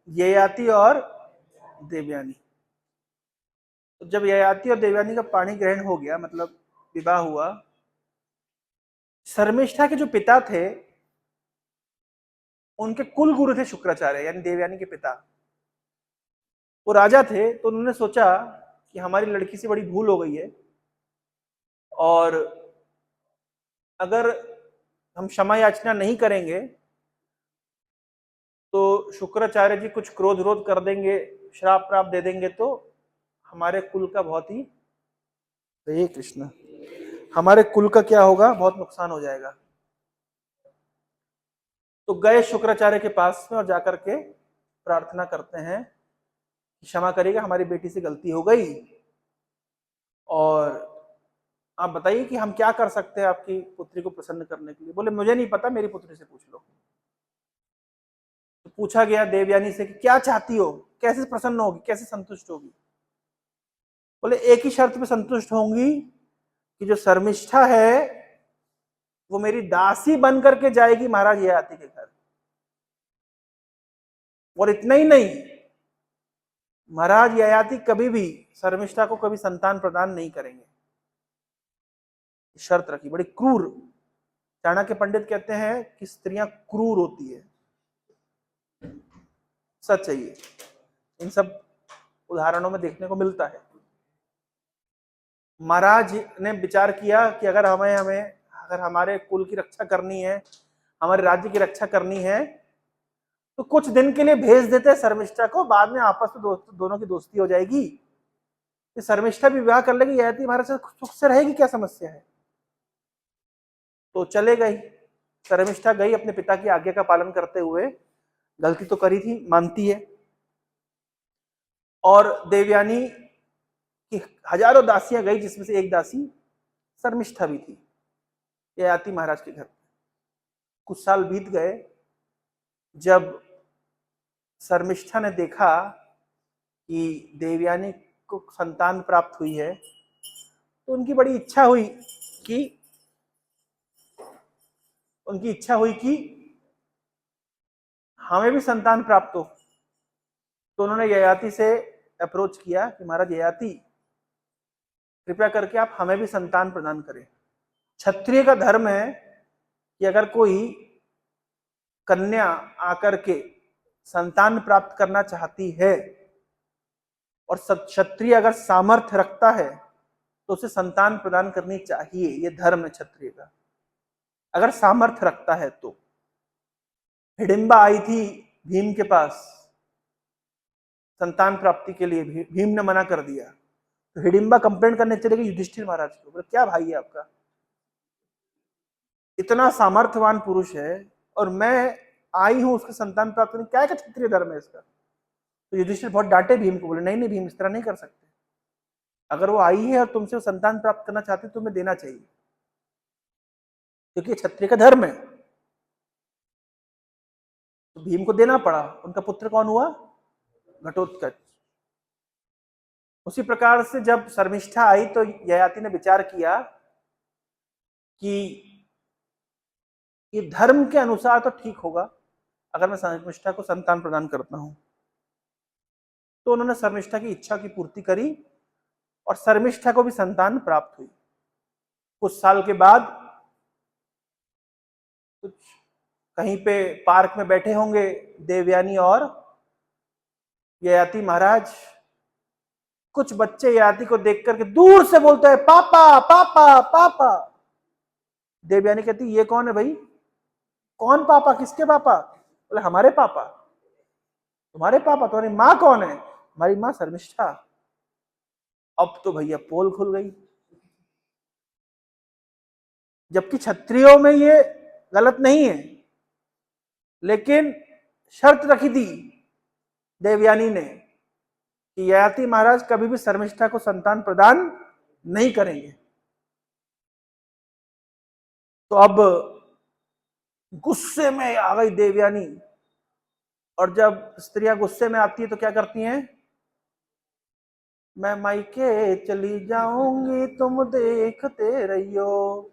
ययाति और देवयानी। तो जब ययाति और देवयानी का पाणी ग्रहण हो गया, मतलब विवाह हुआ, शर्मिष्ठा के जो पिता थे, उनके कुल गुरु थे शुक्राचार्य, यानी देवयानी के पिता, वो राजा थे। तो उन्होंने सोचा कि हमारी लड़की से बड़ी भूल हो गई है, और अगर हम क्षमा याचना नहीं करेंगे तो शुक्राचार्य जी कुछ क्रोध विरोध कर देंगे, श्राप प्राप दे देंगे, तो हमारे कुल का बहुत ही, हे कृष्ण, हमारे कुल का क्या होगा, बहुत नुकसान हो जाएगा। तो गए शुक्राचार्य के पास में और जाकर के प्रार्थना करते हैं, क्षमा करिएगा, हमारी बेटी से गलती हो गई, और आप बताइए कि हम क्या कर सकते हैं आपकी पुत्री को प्रसन्न करने के लिए। बोले मुझे नहीं पता, मेरी पुत्री से पूछ लो। तो पूछा गया देवयानी से कि क्या चाहती हो, कैसे प्रसन्न होगी, कैसे संतुष्ट होगी। बोले एक ही शर्त पे संतुष्ट होंगी कि जो शर्मिष्ठा है वो मेरी दासी बन करके जाएगी महाराज ययाति के घर। और इतना ही नहीं, महाराज ययाति कभी भी शर्मिष्ठा को कभी संतान प्रदान नहीं करेंगे। शर्त रखी, बड़ी क्रूर। चाणक्य पंडित कहते हैं कि स्त्रियां क्रूर होती है। सच है ये, इन सब उदाहरणों में देखने को मिलता है। महाराज ने विचार किया कि अगर अगर हमारे कुल की रक्षा करनी है, हमारे राज्य की रक्षा करनी है, तो कुछ दिन के लिए भेज देते हैं शर्मिष्ठा को, बाद में आपस में दोनों की दोस्ती हो जाएगी। शर्मिष्ठा भी विवाह कर लेगी, ययाति महाराज से सुख से रहेगी, क्या समस्या है। तो चले गई, शर्मिष्ठा गई अपने पिता की आज्ञा का पालन करते हुए। गलती तो करी थी, मानती है। और देवयानी की हजारों दासियां गई, जिसमें से एक दासी शर्मिष्ठा भी थी ययाति महाराज के घर। कुछ साल बीत गए। जब शर्मिष्ठा ने देखा कि देवयानी को संतान प्राप्त हुई है, तो उनकी इच्छा हुई कि हमें भी संतान प्राप्त हो। तो उन्होंने ययाति से अप्रोच किया कि महाराज ययाति, कृपया करके आप हमें भी संतान प्रदान करें। क्षत्रिय का धर्म है कि अगर कोई कन्या आकर के संतान प्राप्त करना चाहती है और क्षत्रिय अगर सामर्थ्य रखता है तो उसे संतान प्रदान करनी चाहिए। ये धर्म है क्षत्रिय का, अगर सामर्थ्य रखता है तो। हिडिंबा आई थी भीम के पास संतान प्राप्ति के लिए, भीम ने मना कर दिया। तो हिडिंबा कंप्लेंट करने चले गए युधिष्ठिर महाराज को। बोले क्या भाई है आपका, इतना सामर्थ्यवान पुरुष है और मैं आई हूं उसके संतान प्राप्त करने, क्या है क्षत्रिय धर्म है इसका। तो युधिष्ठिर बहुत डांटे भीम को, बोले नहीं नहीं भीम, इस तरह नहीं कर सकते। अगर वो आई है और तुमसे संतान प्राप्त करना चाहती तो तुम्हें देना चाहिए, क्योंकि क्षत्रिय का धर्म है। तो भीम को देना पड़ा। उनका पुत्र कौन हुआ, घटोत्कच। उसी प्रकार से जब शर्मिष्ठा आई तो ययाति ने विचार किया कि ये धर्म के अनुसार तो ठीक होगा अगर मैं शर्मिष्ठा को संतान प्रदान करता हूं। तो उन्होंने शर्मिष्ठा की इच्छा की पूर्ति करी और शर्मिष्ठा को भी संतान प्राप्त हुई। कुछ साल के बाद कुछ कहीं पे पार्क में बैठे होंगे देवयानी और ययाति महाराज। कुछ बच्चे ययाति को देख करके दूर से बोलते हैं पापा पापा पापा। देवयानी कहती ये कौन है भाई, कौन पापा, किसके पापा। बोले हमारे पापा। तुम्हारे पापा, तुम्हारी माँ कौन है। हमारी माँ शर्मिष्ठा। अब तो भैया पोल खुल गई। जबकि क्षत्रियों में ये गलत नहीं है, लेकिन शर्त रखी थी देवयानी ने कि ययाति महाराज कभी भी शर्मिष्ठा को संतान प्रदान नहीं करेंगे। तो अब गुस्से में आ गई देवयानी। और जब स्त्रियां गुस्से में आती है तो क्या करती हैं, मैं मायके चली जाऊंगी तुम देखते रहियो।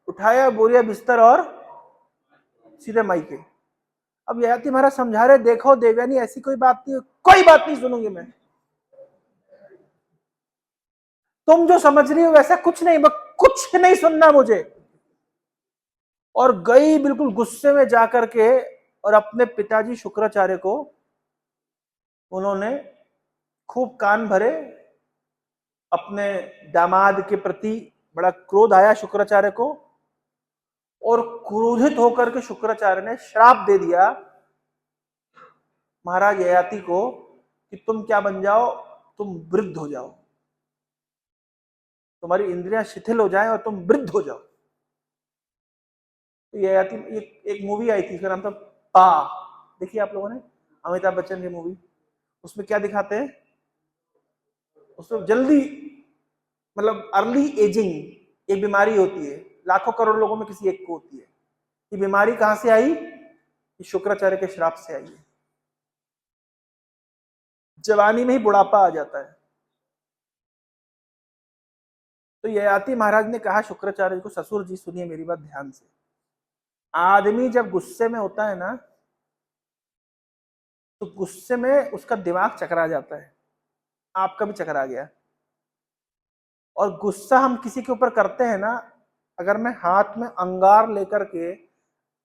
उठाया बोरिया बिस्तर और सीधे मायके। अब ययाति महाराज समझा रहे, देखो देवयानी ऐसी कोई बात नहीं, कोई बात नहीं सुनूंगी मैं, तुम जो समझ रही हो वैसा कुछ नहीं, कुछ नहीं सुनना मुझे। और गई बिल्कुल गुस्से में जाकर के और अपने पिताजी शुक्राचार्य को उन्होंने खूब कान भरे। अपने दामाद के प्रति बड़ा क्रोध आया शुक्राचार्य को, और क्रोधित होकर के शुक्राचार्य ने श्राप दे दिया महाराज ययाति को कि तुम क्या बन जाओ, तुम वृद्ध हो जाओ, तुम्हारी इंद्रियां शिथिल हो जाएं और तुम वृद्ध हो जाओ। तो ययाति, एक मूवी आई थी, उसका नाम था पा, देखिए आप लोगों ने, अमिताभ बच्चन की मूवी। उसमें क्या दिखाते हैं, उसमें जल्दी मतलब अर्ली एजिंग एक बीमारी होती है, लाखों करोड़ लोगों में किसी एक को होती है। ये बीमारी कहां से आई, कि शुक्राचार्य के श्राप से आई है। जवानी में ही बुढ़ापा आ जाता है। तो ययाति महाराज ने कहा शुक्राचार्य को, ससुर जी सुनिए मेरी बात ध्यान से, आदमी जब गुस्से में होता है ना, तो गुस्से में उसका दिमाग चकरा जाता है। आपका भी चकरा गया। और गुस्सा हम किसी के ऊपर करते हैं ना, अगर मैं हाथ में अंगार लेकर के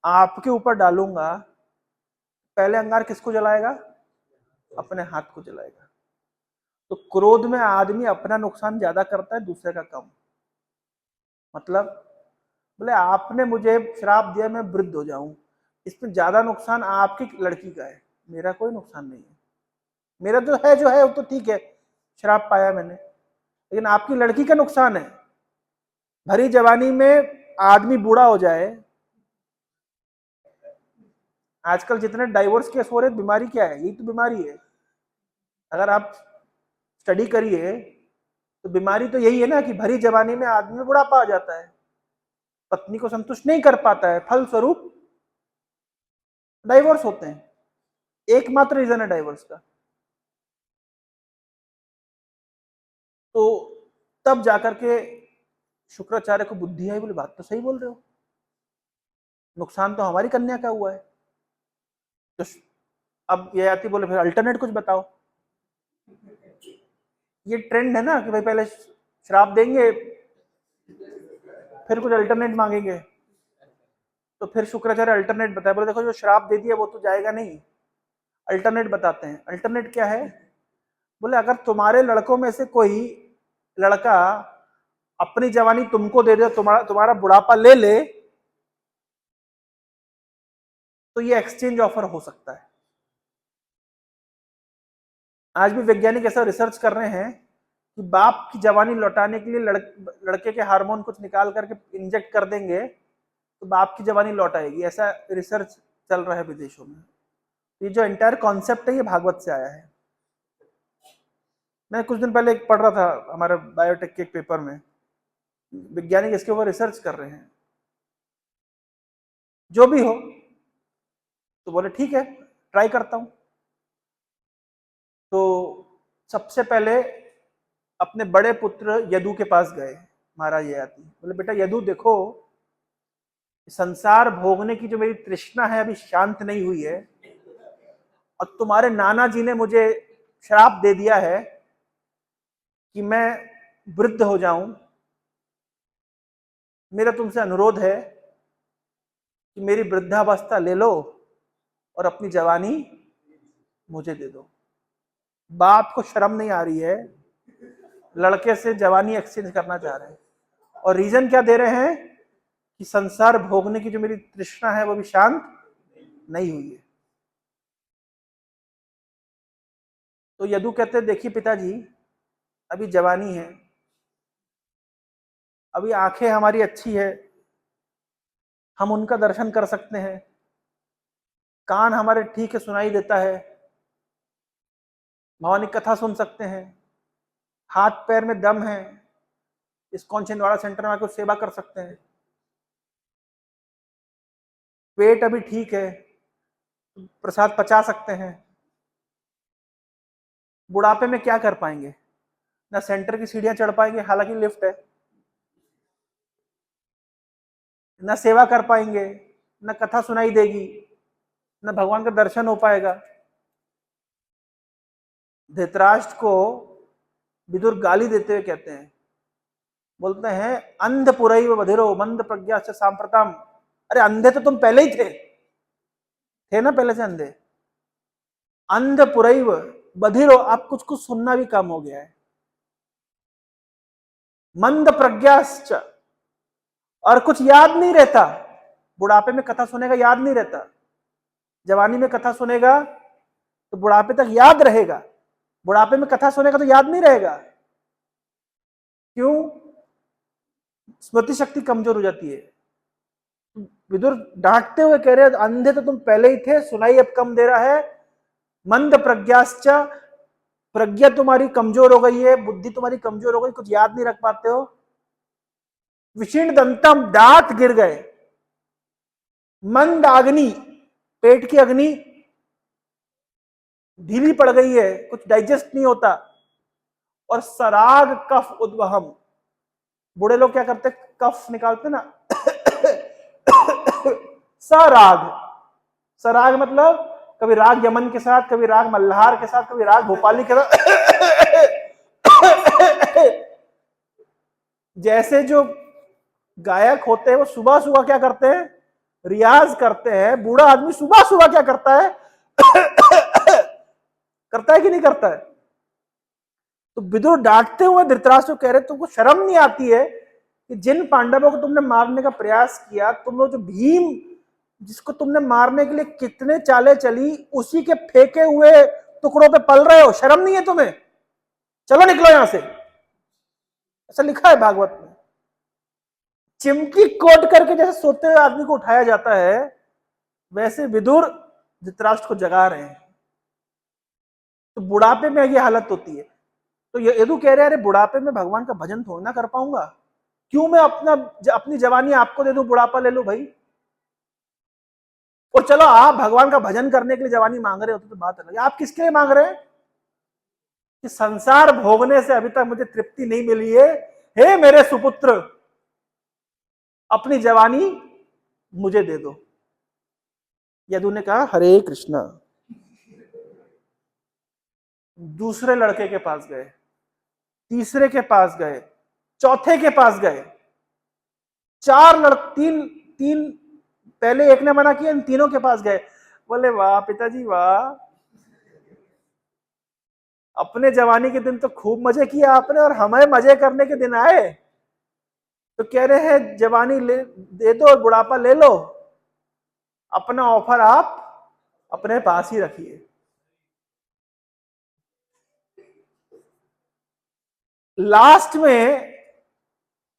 आपके ऊपर डालूंगा, पहले अंगार किसको जलाएगा? अपने हाथ को जलाएगा। तो क्रोध में आदमी अपना नुकसान ज्यादा करता है, दूसरे का कम। मतलब बोले आपने मुझे श्राप दिया मैं वृद्ध हो जाऊं, इसमें ज्यादा नुकसान आपकी लड़की का है, मेरा कोई नुकसान नहीं है। मेरा जो है वो तो ठीक है, श्राप पाया मैंने, लेकिन आपकी लड़की का नुकसान है। भरी जवानी में आदमी बूढ़ा हो जाए। आजकल जितने डाइवोर्स केस हो रहे, बीमारी क्या है? यही तो बीमारी है। अगर आप स्टडी करिए तो बीमारी तो यही है ना कि भरी जवानी में आदमी बुढ़ापा आ जाता है, पत्नी को संतुष्ट नहीं कर पाता है, फलस्वरूप डाइवोर्स होते हैं। एकमात्र रीजन है डाइवोर्स का। तो तब जाकर के शुक्राचार्य को बुद्धि आई, बोले बात तो सही बोल रहे हो, नुकसान तो हमारी कन्या का हुआ है। तो अब ये आती, बोले फिर अल्टरनेट कुछ बताओ। ये ट्रेंड है ना कि भाई पहले श्राप देंगे फिर कुछ अल्टरनेट मांगेंगे। तो फिर शुक्राचार्य अल्टरनेट बताया, बोले देखो जो श्राप दे दिया वो तो जाएगा नहीं, अल्टरनेट बताते हैं। अल्टरनेट क्या है? बोले अगर तुम्हारे लड़कों में से कोई लड़का अपनी जवानी तुमको दे दे, तुम्हारा बुढ़ापा ले ले, तो ये एक्सचेंज ऑफर हो सकता है। आज भी वैज्ञानिक ऐसा रिसर्च कर रहे हैं कि बाप की जवानी लौटाने के लिए लड़के के हार्मोन कुछ निकाल करके इंजेक्ट कर देंगे तो बाप की जवानी लौट आएगी। ऐसा रिसर्च चल रहा है विदेशों में। ये जो एंटायर कॉन्सेप्ट है ये भागवत से आया है। मैं कुछ दिन पहले पढ़ रहा था हमारे बायोटेक के एक पेपर में, वैज्ञानिक इसके ऊपर रिसर्च कर रहे हैं। जो भी हो, तो बोले ठीक है ट्राई करता हूं। तो सबसे पहले अपने बड़े पुत्र यदु के पास गए महाराज ययाति। बोले बेटा यदु देखो, संसार भोगने की जो मेरी तृष्णा है अभी शांत नहीं हुई है, और तुम्हारे नाना जी ने मुझे श्राप दे दिया है कि मैं वृद्ध हो जाऊं। मेरा तुमसे अनुरोध है कि मेरी वृद्धावस्था ले लो और अपनी जवानी मुझे दे दो। बाप को शर्म नहीं आ रही है, लड़के से जवानी एक्सचेंज करना चाह रहे हैं। और रीजन क्या दे रहे हैं कि संसार भोगने की जो मेरी तृष्णा है वो भी शांत नहीं हुई है। तो यदु कहते देखिए पिताजी, अभी जवानी है, अभी आंखें हमारी अच्छी है, हम उनका दर्शन कर सकते हैं, कान हमारे ठीक है सुनाई देता है, भवानी कथा सुन सकते हैं, हाथ पैर में दम है, इस्कॉन छिंदवाड़ा सेंटर में आकर सेवा कर सकते हैं, पेट अभी ठीक है, प्रसाद पचा सकते हैं। बुढ़ापे में क्या कर पाएंगे? ना सेंटर की सीढ़ियां चढ़ पाएंगे, हालांकि लिफ्ट है, ना सेवा कर पाएंगे, ना कथा सुनाई देगी, ना भगवान का दर्शन हो पाएगा। धृतराष्ट्र को विदुर गाली देते हुए कहते हैं, बोलते हैं अंध पुरैव बधिरो मंद प्रज्ञा से सांप्रतम। अरे अंधे तो तुम पहले ही थे ना, पहले से अंधे। अंध पुरैव बधिरो, आप कुछ कुछ सुनना भी कम हो गया है। मंद प्रज्ञाश्च, और कुछ याद नहीं रहता। बुढ़ापे में कथा सुनेगा याद नहीं रहता, जवानी में कथा सुनेगा तो बुढ़ापे तक याद रहेगा, बुढ़ापे में कथा सुनेगा तो याद नहीं रहेगा। क्यों? स्मृति शक्ति कमजोर हो जाती है। विदुर डांटते हुए कह रहे अंधे तो तुम पहले ही थे, सुनाई अब कम दे रहा है। मंद प्रज्ञाश्च, प्रज्ञा तुम्हारी कमजोर हो गई है, बुद्धि तुम्हारी कमजोर हो गई, कुछ याद नहीं रख पाते हो। विशीर्ण दंतम, दांत गिर गए। मंद आग्नि, पेट की अग्नि ढीली पड़ गई है, कुछ डाइजेस्ट नहीं होता। और सराग कफ उद्वहम, बूढ़े लोग क्या करते, कफ निकालते ना सराग, सराग मतलब कभी राग यमन के साथ, कभी राग मल्हार के साथ, कभी राग भोपाली के साथ जैसे जो गायक होते हैं वो सुबह सुबह क्या करते हैं, रियाज करते हैं। बूढ़ा आदमी सुबह सुबह क्या करता है करता है कि नहीं करता है? तो विदुर डांटते हुए धृतराष्ट्र को कह रहे तुमको शर्म नहीं आती है कि जिन पांडवों को तुमने मारने का प्रयास किया, तुम लोग जो भीम जिसको तुमने मारने के लिए कितने चाले चली, उसी के फेंके हुए टुकड़ों पे पल रहे हो, शर्म नहीं है तुम्हें? चलो निकलो यहां से। ऐसा लिखा है भागवत में। चिमकी कोट करके जैसे सोते हुए आदमी को उठाया जाता है, वैसे विदुर धृतराष्ट्र को जगा रहे हैं। तो बुढ़ापे में ये हालत होती है। तो ये यदु कह रहे हैं अरे बुढ़ापे में भगवान का भजन थोड़ा ना कर पाऊंगा, क्यों मैं अपनी जवानी आपको दे दूं, बुढ़ापा ले लो भाई। और चलो आप भगवान का भजन करने के लिए जवानी मांग रहे हो तो बात अलग है। आप किसके लिए मांग रहे हैं? कि संसार भोगने से अभी तक मुझे तृप्ति नहीं मिली है, हे मेरे सुपुत्र अपनी जवानी मुझे दे दो। यदु ने कहा हरे कृष्णा। दूसरे लड़के के पास गए, तीसरे के पास गए, चौथे के पास गए। तीन पहले एक ने मना किया, इन तीनों के पास गए। बोले वाह पिताजी वाह, अपने जवानी के दिन तो खूब मजे किए आपने, और हमें मजे करने के दिन आए तो कह रहे हैं जवानी ले दे दो और बुढ़ापा ले लो। अपना ऑफर आप अपने पास ही रखिए। लास्ट में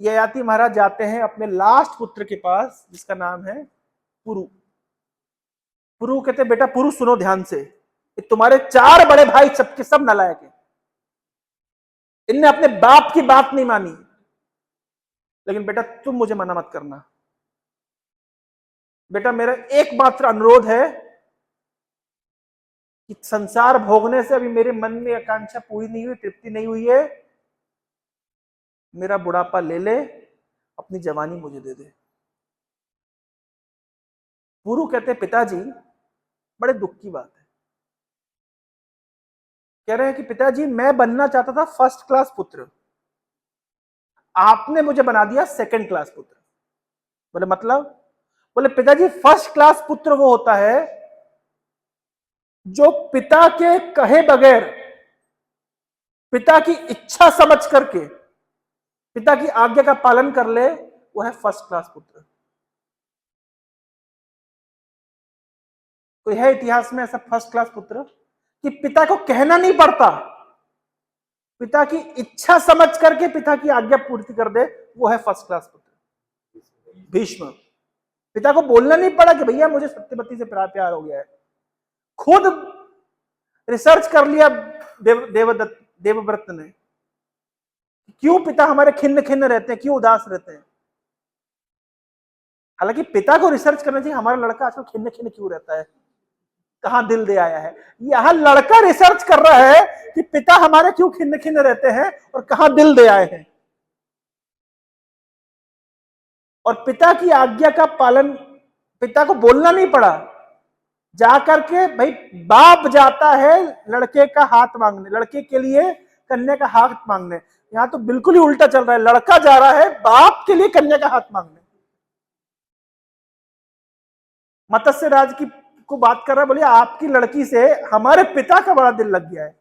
ययाति महाराज जाते हैं अपने लास्ट पुत्र के पास जिसका नाम है पुरु। पुरु कहते बेटा पुरु सुनो ध्यान से, तुम्हारे 4 बड़े भाई सबके सब नालायक हैं, इनने अपने बाप की बात नहीं मानी, लेकिन बेटा तुम मुझे मना मत करना। बेटा मेरा एकमात्र अनुरोध है कि संसार भोगने से अभी मेरे मन में आकांक्षा पूरी नहीं हुई, तृप्ति नहीं हुई है, मेरा बुढ़ापा ले ले, अपनी जवानी मुझे दे दे। पुरु कहते पिताजी बड़े दुख की बात है। कह रहे हैं कि पिताजी मैं बनना चाहता था फर्स्ट क्लास पुत्र, आपने मुझे बना दिया सेकंड क्लास पुत्र। बोले मतलब? बोले पिताजी फर्स्ट क्लास पुत्र वो होता है जो पिता के कहे बगैर, पिता की इच्छा समझ करके, पिता की आज्ञा का पालन कर ले, वो है फर्स्ट क्लास पुत्र। कोई है इतिहास में ऐसा फर्स्ट क्लास पुत्र कि पिता को कहना नहीं पड़ता, पिता की इच्छा समझ करके पिता की आज्ञा पूर्ति कर दे, वो है फर्स्ट क्लास पुत्र भीष्म। पिता को बोलना नहीं पड़ा कि भैया मुझे सत्यवती से प्यार हो गया है, खुद रिसर्च कर लिया देवव्रत ने, क्यों पिता हमारे खिन्न खिन्न रहते हैं, क्यों उदास रहते हैं। हालांकि पिता को रिसर्च करना चाहिए हमारा लड़का आजकल खिन्न खिन्न क्यों रहता है, कहां दिल दे आया है। यहां लड़का रिसर्च कर रहा है कि पिता हमारे क्यों खिन्न खिन्न रहते हैं और कहां दिल दे आए हैं। और पिता की आज्ञा का पालन, पिता को बोलना नहीं पड़ा, जाकर के भाई बाप जाता है लड़के का हाथ मांगने, लड़के के लिए कन्या का हाथ मांगने। यहां तो बिल्कुल ही उल्टा चल रहा है, लड़का जा रहा है बाप के लिए कन्या का हाथ मांगने। मत्स्य राज की को बात कर रहा है, बोलिए आपकी लड़की से हमारे पिता का बड़ा दिल लग गया है।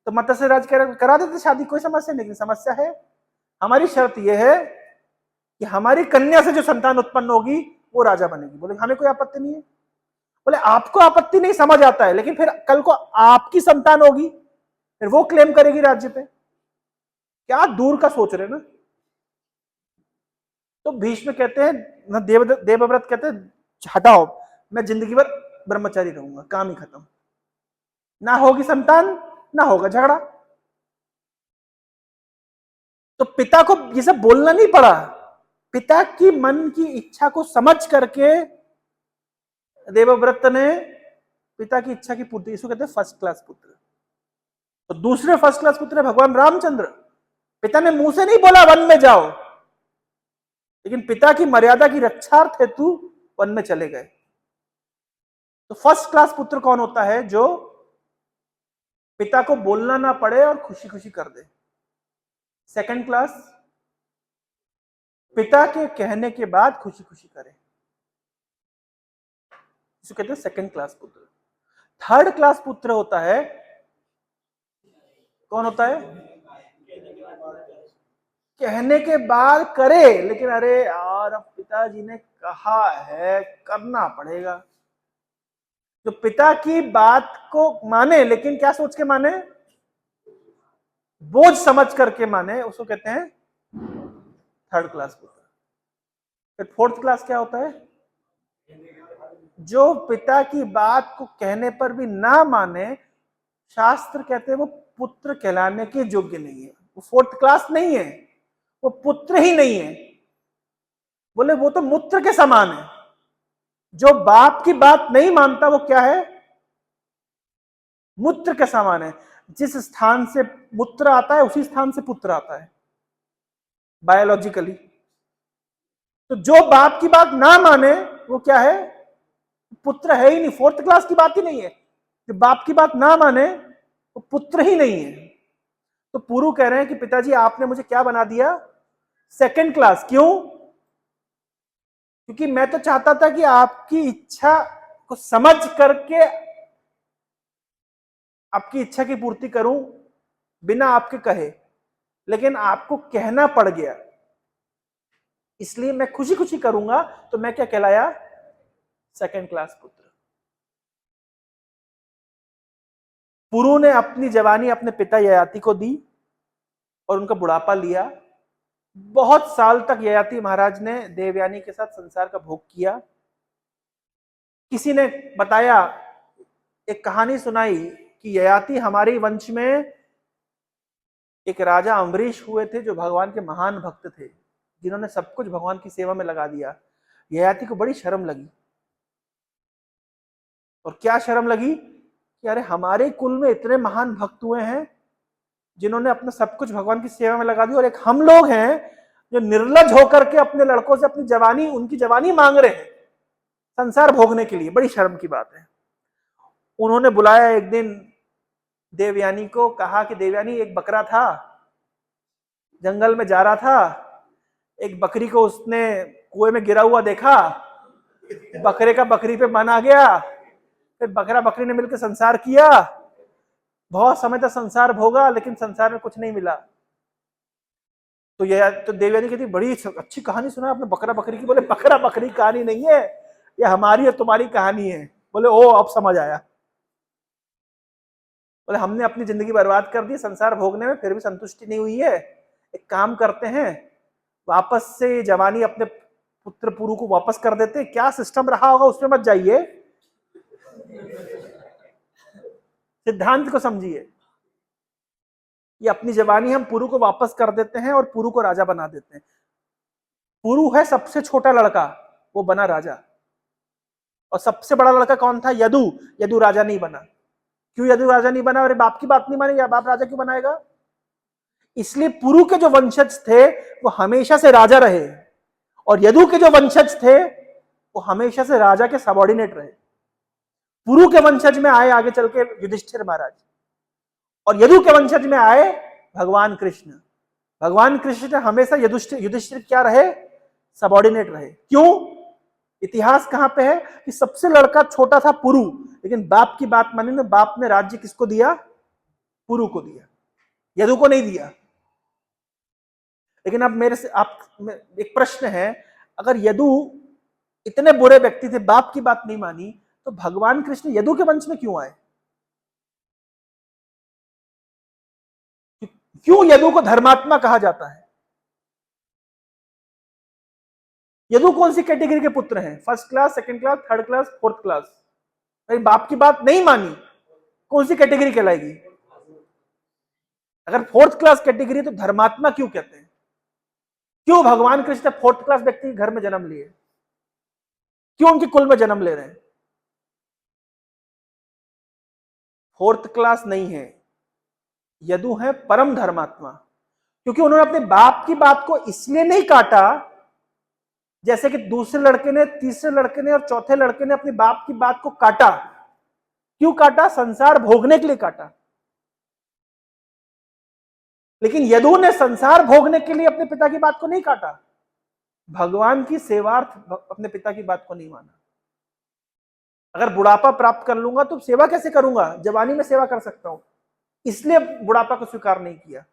तो मत्स्य राज कह रहे करा देते शादी, कोई समस्या नहीं। समस्या है, हमारी शर्त यह है कि हमारी कन्या से जो संतान उत्पन्न होगी वो राजा बनेगी। बोले हमें कोई आपत्ति नहीं है। बोले आपको आपत्ति नहीं समझ आता है, लेकिन फिर कल को आपकी संतान होगी, फिर वो क्लेम करेगी राज्य पे। क्या दूर का सोच रहे ना। तो भीष्म कहते हैं ना, देवव्रत कहते हैं हटाओ, मैं जिंदगी भर ब्रह्मचारी रहूंगा, काम ही खत्म, ना होगी संतान ना होगा झगड़ा। तो पिता को ये सब बोलना नहीं पड़ा, पिता की मन की इच्छा को समझ करके देवव्रत ने पिता की इच्छा की पूर्ति, इसको कहते हैं फर्स्ट क्लास पुत्र। तो दूसरे फर्स्ट क्लास पुत्र है भगवान रामचंद्र। पिता ने मुंह से नहीं बोला वन में जाओ, लेकिन पिता की मर्यादा की रक्षार्थ हेतु वन में चले गए। तो फर्स्ट क्लास पुत्र कौन होता है? जो पिता को बोलना ना पड़े और खुशी खुशी कर दे। सेकंड क्लास, पिता के कहने के बाद खुशी खुशी करे, इसको कहते हैं सेकंड क्लास पुत्र। थर्ड क्लास पुत्र होता है, कौन होता है? कहने के बाद करे, लेकिन अरे यार अब पिताजी ने कहा है करना पड़ेगा। जो पिता की बात को माने, लेकिन क्या सोच के माने? बोझ समझ करके माने, उसको कहते हैं थर्ड क्लास पुत्र। फिर फोर्थ क्लास क्या होता है? जो पिता की बात को कहने पर भी ना माने, शास्त्र कहते हैं वो पुत्र कहलाने के योग्य नहीं है। वो फोर्थ क्लास नहीं है, वो पुत्र ही नहीं है। बोले वो तो मूत्र के समान है। जो बाप की बात नहीं मानता वो क्या है? मूत्र के समान है। जिस स्थान से मूत्र आता है उसी स्थान से पुत्र आता है बायोलॉजिकली। तो जो बाप की बात ना माने वो क्या है? पुत्र है ही नहीं, फोर्थ क्लास की बात ही नहीं है। जो बाप की बात ना माने वो पुत्र ही नहीं है। तो पुरु कह रहे हैं कि पिताजी आपने मुझे क्या बना दिया? Second class. क्यों? क्योंकि मैं तो चाहता था कि आपकी इच्छा को समझ करके आपकी इच्छा की पूर्ति करूं बिना आपके कहे, लेकिन आपको कहना पड़ गया, इसलिए मैं खुशी खुशी करूंगा। तो मैं क्या कहलाया? सेकंड क्लास पुत्र। पुरु ने अपनी जवानी अपने पिता ययाति को दी और उनका बुढ़ापा लिया। बहुत साल तक ययाति महाराज ने देवयानी के साथ संसार का भोग किया। किसी ने बताया, एक कहानी सुनाई कि ययाति हमारे वंश में एक राजा अम्बरीश हुए थे, जो भगवान के महान भक्त थे, जिन्होंने सब कुछ भगवान की सेवा में लगा दिया। ययाति को बड़ी शर्म लगी। और क्या शर्म लगी? कि अरे हमारे कुल में इतने महान भक्त हुए हैं जिन्होंने अपना सब कुछ भगवान की सेवा में लगा दिया, और एक हम लोग हैं जो निर्लज होकर के अपने लड़कों से अपनी जवानी, उनकी जवानी मांग रहे हैं संसार भोगने के लिए। बड़ी शर्म की बात है। उन्होंने बुलाया एक दिन देवयानी को, कहा कि देवयानी, एक बकरा था, जंगल में जा रहा था, एक बकरी को उसने कुएं में गिरा हुआ देखा, बकरे का बकरी पे मन आ गया, फिर बकरा बकरी ने मिलकर संसार किया, बहुत समय तक संसार भोगा, लेकिन संसार में कुछ नहीं मिला। तो देवयानी कहती, बड़ी अच्छी कहानी सुना आपने बकरा बकरी की। बोले बकरा बकरी कहानी नहीं है, ये हमारी और तुम्हारी कहानी है। बोले ओ, अब समझ आया। बोले हमने अपनी जिंदगी बर्बाद कर दी संसार भोगने में, फिर भी संतुष्टि नहीं हुई है। एक काम करते हैं, वापस से जवानी अपने पुत्र पुरु को वापस कर देते। क्या सिस्टम रहा होगा उसमें मत जाइए, सिद्धांत को समझिए। ये अपनी जवानी हम पुरु को वापस कर देते हैं और पुरु को राजा बना देते हैं। पुरु है सबसे छोटा लड़का, वो बना राजा। और सबसे बड़ा लड़का कौन था? यदु। यदु राजा नहीं बना। क्यों यदु राजा नहीं बना? अरे बाप की बात नहीं मानेगा, बाप राजा क्यों बनाएगा? इसलिए पुरु के जो वंशज थे वो हमेशा से राजा रहे, और यदु के जो वंशज थे वो हमेशा से राजा के सबॉर्डिनेट रहे। पुरु के वंशज में आए आगे चल के युधिष्ठिर महाराज, और यदु के वंशज में आए भगवान कृष्ण। भगवान कृष्ण हमेशा युधिष्ठिर क्या रहे? सबॉर्डिनेट रहे। क्यों? इतिहास कहां पे है कि सबसे लड़का छोटा था पुरु, लेकिन बाप की बात मानी ना, बाप ने राज्य किसको दिया? पुरु को दिया, यदु को नहीं दिया। लेकिन अब मेरे से आप एक प्रश्न है, अगर यदु इतने बुरे व्यक्ति थे, बाप की बात नहीं मानी, तो भगवान कृष्ण यदु के वंश में क्यों आए? क्यों यदु को धर्मात्मा कहा जाता है? यदु कौन सी कैटेगरी के पुत्र हैं? First class, second class, third class, fourth class? अगर बाप की बात नहीं मानी, कौन सी कैटेगरी कहलाएगी? अगर फोर्थ क्लास कैटेगरी, तो धर्मात्मा क्यों कहते हैं? क्यों भगवान कृष्ण फोर्थ क्लास व्यक्ति के घर में जन्म लिए? क्यों उनके कुल में जन्म ले रहे हैं? फोर्थ क्लास नहीं है, यदु है परम धर्मात्मा। क्योंकि उन्होंने अपने बाप की बात को इसलिए नहीं काटा, जैसे कि दूसरे लड़के ने, तीसरे लड़के ने और चौथे लड़के ने अपने बाप की बात को काटा। क्यों काटा? संसार भोगने के लिए काटा। लेकिन यदु ने संसार भोगने के लिए अपने पिता की बात को नहीं काटा, भगवान की सेवार्थ अपने पिता की बात को नहीं माना। अगर बुढ़ापा प्राप्त कर लूंगा तो सेवा कैसे करूंगा, जवानी में सेवा कर सकता हूं, इसलिए बुढ़ापा को स्वीकार नहीं किया।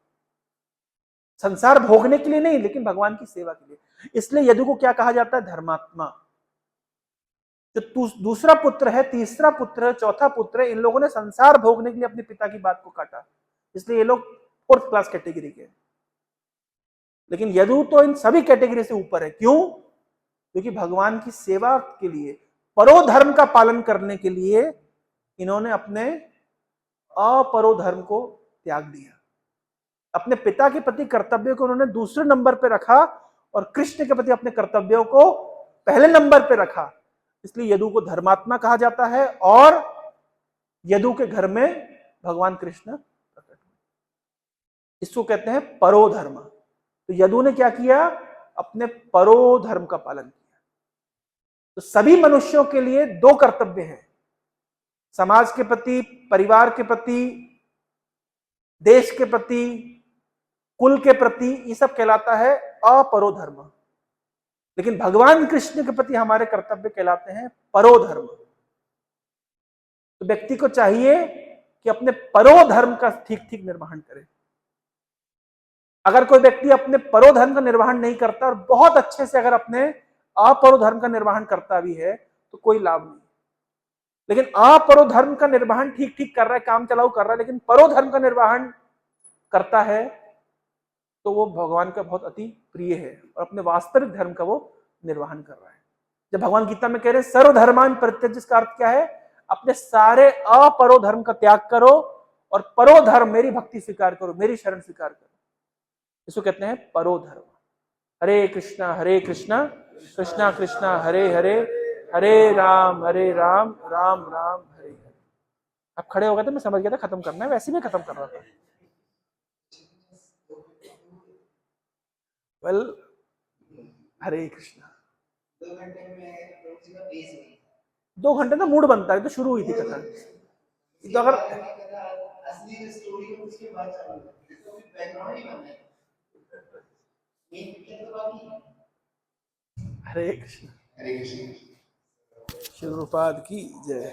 संसार भोगने के लिए नहीं, लेकिन भगवान की सेवा के लिए। इसलिए यदु को क्या कहा जाता है? धर्मात्मा। जो दूसरा पुत्र है, तीसरा पुत्र है, चौथा पुत्र है, इन लोगों ने संसार भोगने के लिए अपने पिता की बात को काटा, इसलिए ये लोग फोर्थ क्लास कैटेगरी के। लेकिन यदु तो इन सभी कैटेगरी से ऊपर है। क्यों? क्योंकि भगवान की सेवा के लिए, परोधर्म का पालन करने के लिए इन्होंने अपने अपरो धर्म को त्याग दिया। अपने पिता के प्रति कर्तव्य को उन्होंने दूसरे नंबर पे रखा और कृष्ण के प्रति अपने कर्तव्यों को पहले नंबर पे रखा। इसलिए यदु को धर्मात्मा कहा जाता है और यदु के घर में भगवान कृष्ण प्रकट हुए। इसको कहते हैं परोधर्म। तो यदु ने क्या किया? अपने परोधर्म का पालन किया। तो सभी मनुष्यों के लिए दो कर्तव्य हैं, समाज के प्रति, परिवार के प्रति, देश के प्रति, कुल के प्रति, ये सब कहलाता है अपरोधर्म। लेकिन भगवान कृष्ण के प्रति हमारे कर्तव्य कहलाते हैं परोधर्म। तो व्यक्ति को चाहिए कि अपने परोधर्म का ठीक ठीक निर्वहन करे। अगर कोई व्यक्ति अपने परोधर्म का निर्वहन नहीं करता और बहुत अच्छे से अगर अपने अपरोधर्म का निर्वहन करता भी है तो कोई लाभ नहीं। लेकिन अपरोधर्म का निर्वहन ठीक ठीक कर रहा है, काम चलाऊ कर रहा है, लेकिन परोधर्म का निर्वहन करता है तो वो भगवान का बहुत अति प्रिय है और अपने वास्तविक धर्म का वो निर्वहन कर रहा है। जब भगवान गीता में कह रहे हैं सर्वधर्मान परित्यज्य, जिसका अर्थ क्या है? अपने सारे अपरो धर्म का त्याग करो और परो धर्म, मेरी भक्ति स्वीकार करो, मेरी शरण स्वीकार करो। इसको कहते हैं परो धर्म। हरे कृष्णा कृष्णा कृष्णा हरे हरे, हरे राम राम राम हरे हरे। अब खड़े हो गए थे, मैं समझ गया था खत्म करना है, वैसे भी खत्म कर रहा था। वेल, हरे कृष्णा। 2 घंटे में मूड बनता है, तो शुरू हुई थी कथा। तो अगर हरे कृष्ण, श्री रूपाद की जय।